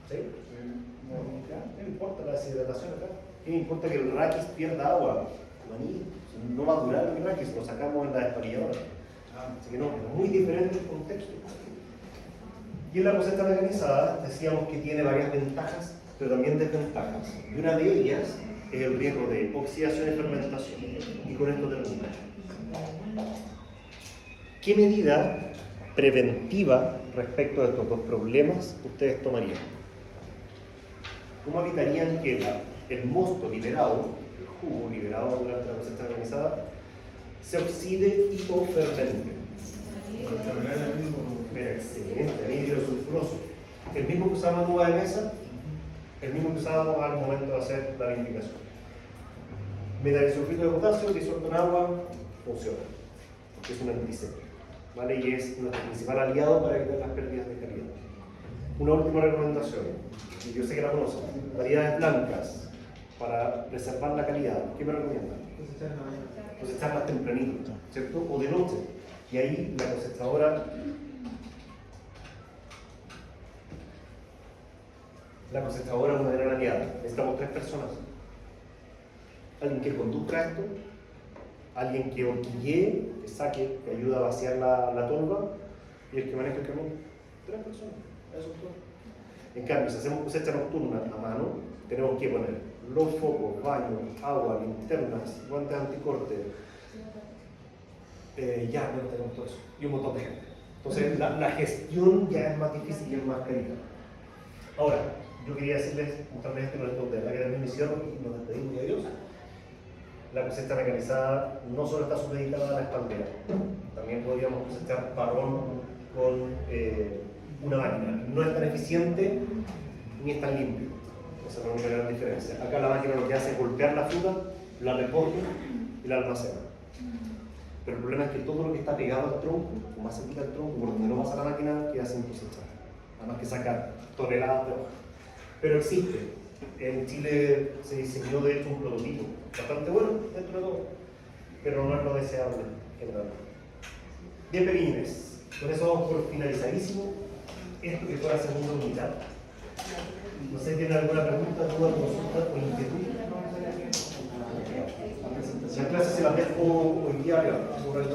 ¿Sí? No importa la deshidratación acá. ¿Qué importa que el raquis pierda agua? Maní, no va a durar el raquis, lo sacamos en la despalilladora. Así que no, es muy diferente el contexto. Y en la cosecha mecanizada decíamos que tiene varias ventajas, pero también desventajas. Y una de ellas es el riesgo de oxidación y fermentación. Y con esto termino. ¿Qué medida preventiva respecto de estos dos problemas ustedes tomarían? ¿Cómo evitarían que el mosto liberado, el jugo liberado durante la cosecha mecanizada, se oxide y o fermente? Excelente, anhídrido sulfuroso. El mismo que usamos en uva de mesa, el mismo que usábamos al momento de hacer la vinificación. Metalesulfito de potasio disuelto en agua funciona, porque es un antiséptico, ¿vale? Y es nuestro principal aliado para evitar las pérdidas de calidad. Una última recomendación, y yo sé que la conocen, variedades blancas para preservar la calidad. ¿Qué me recomiendan? Cosecharlas tempranito, ¿cierto? O de noche. Y ahí la cosechadora es una gran aliada. Necesitamos 3 personas. Alguien que conduzca esto, alguien que horquillee, que saque, que ayuda a vaciar la tolva, y el que maneja el camión. 3 personas, eso es todo. En cambio, si hacemos cosecha nocturna a mano, tenemos que poner los focos, baños, agua, linternas, guantes anticorte, ya no tenemos todo eso, y un montón de gente. Entonces la gestión ya es más difícil y es más carita. Ahora, yo quería mostrarles esto con esto de la gran misión y nos despedimos de Dios. La cosecha mecanizada no solo está supeditada a la espaldera, también podríamos cosechar parrón con una máquina. No es tan eficiente ni es tan limpio. Esa es la única gran diferencia. Acá la máquina lo que hace es golpear la fruta, la recoge y la almacena. Pero el problema es que todo lo que está pegado al tronco, o más cerquita al tronco, por donde no pasa la máquina, queda sin cosechar. Además que saca toneladas de hojas. Pero existe. En Chile se diseñó de hecho un prototipo bastante bueno dentro de todo, pero no es lo deseable en general. Bien, pequeñines, con eso vamos por finalizadísimo esto que fue la segunda unidad. No sé si tienen alguna pregunta, duda, consulta o inquietud. Las clases se las dejo hoy día, por el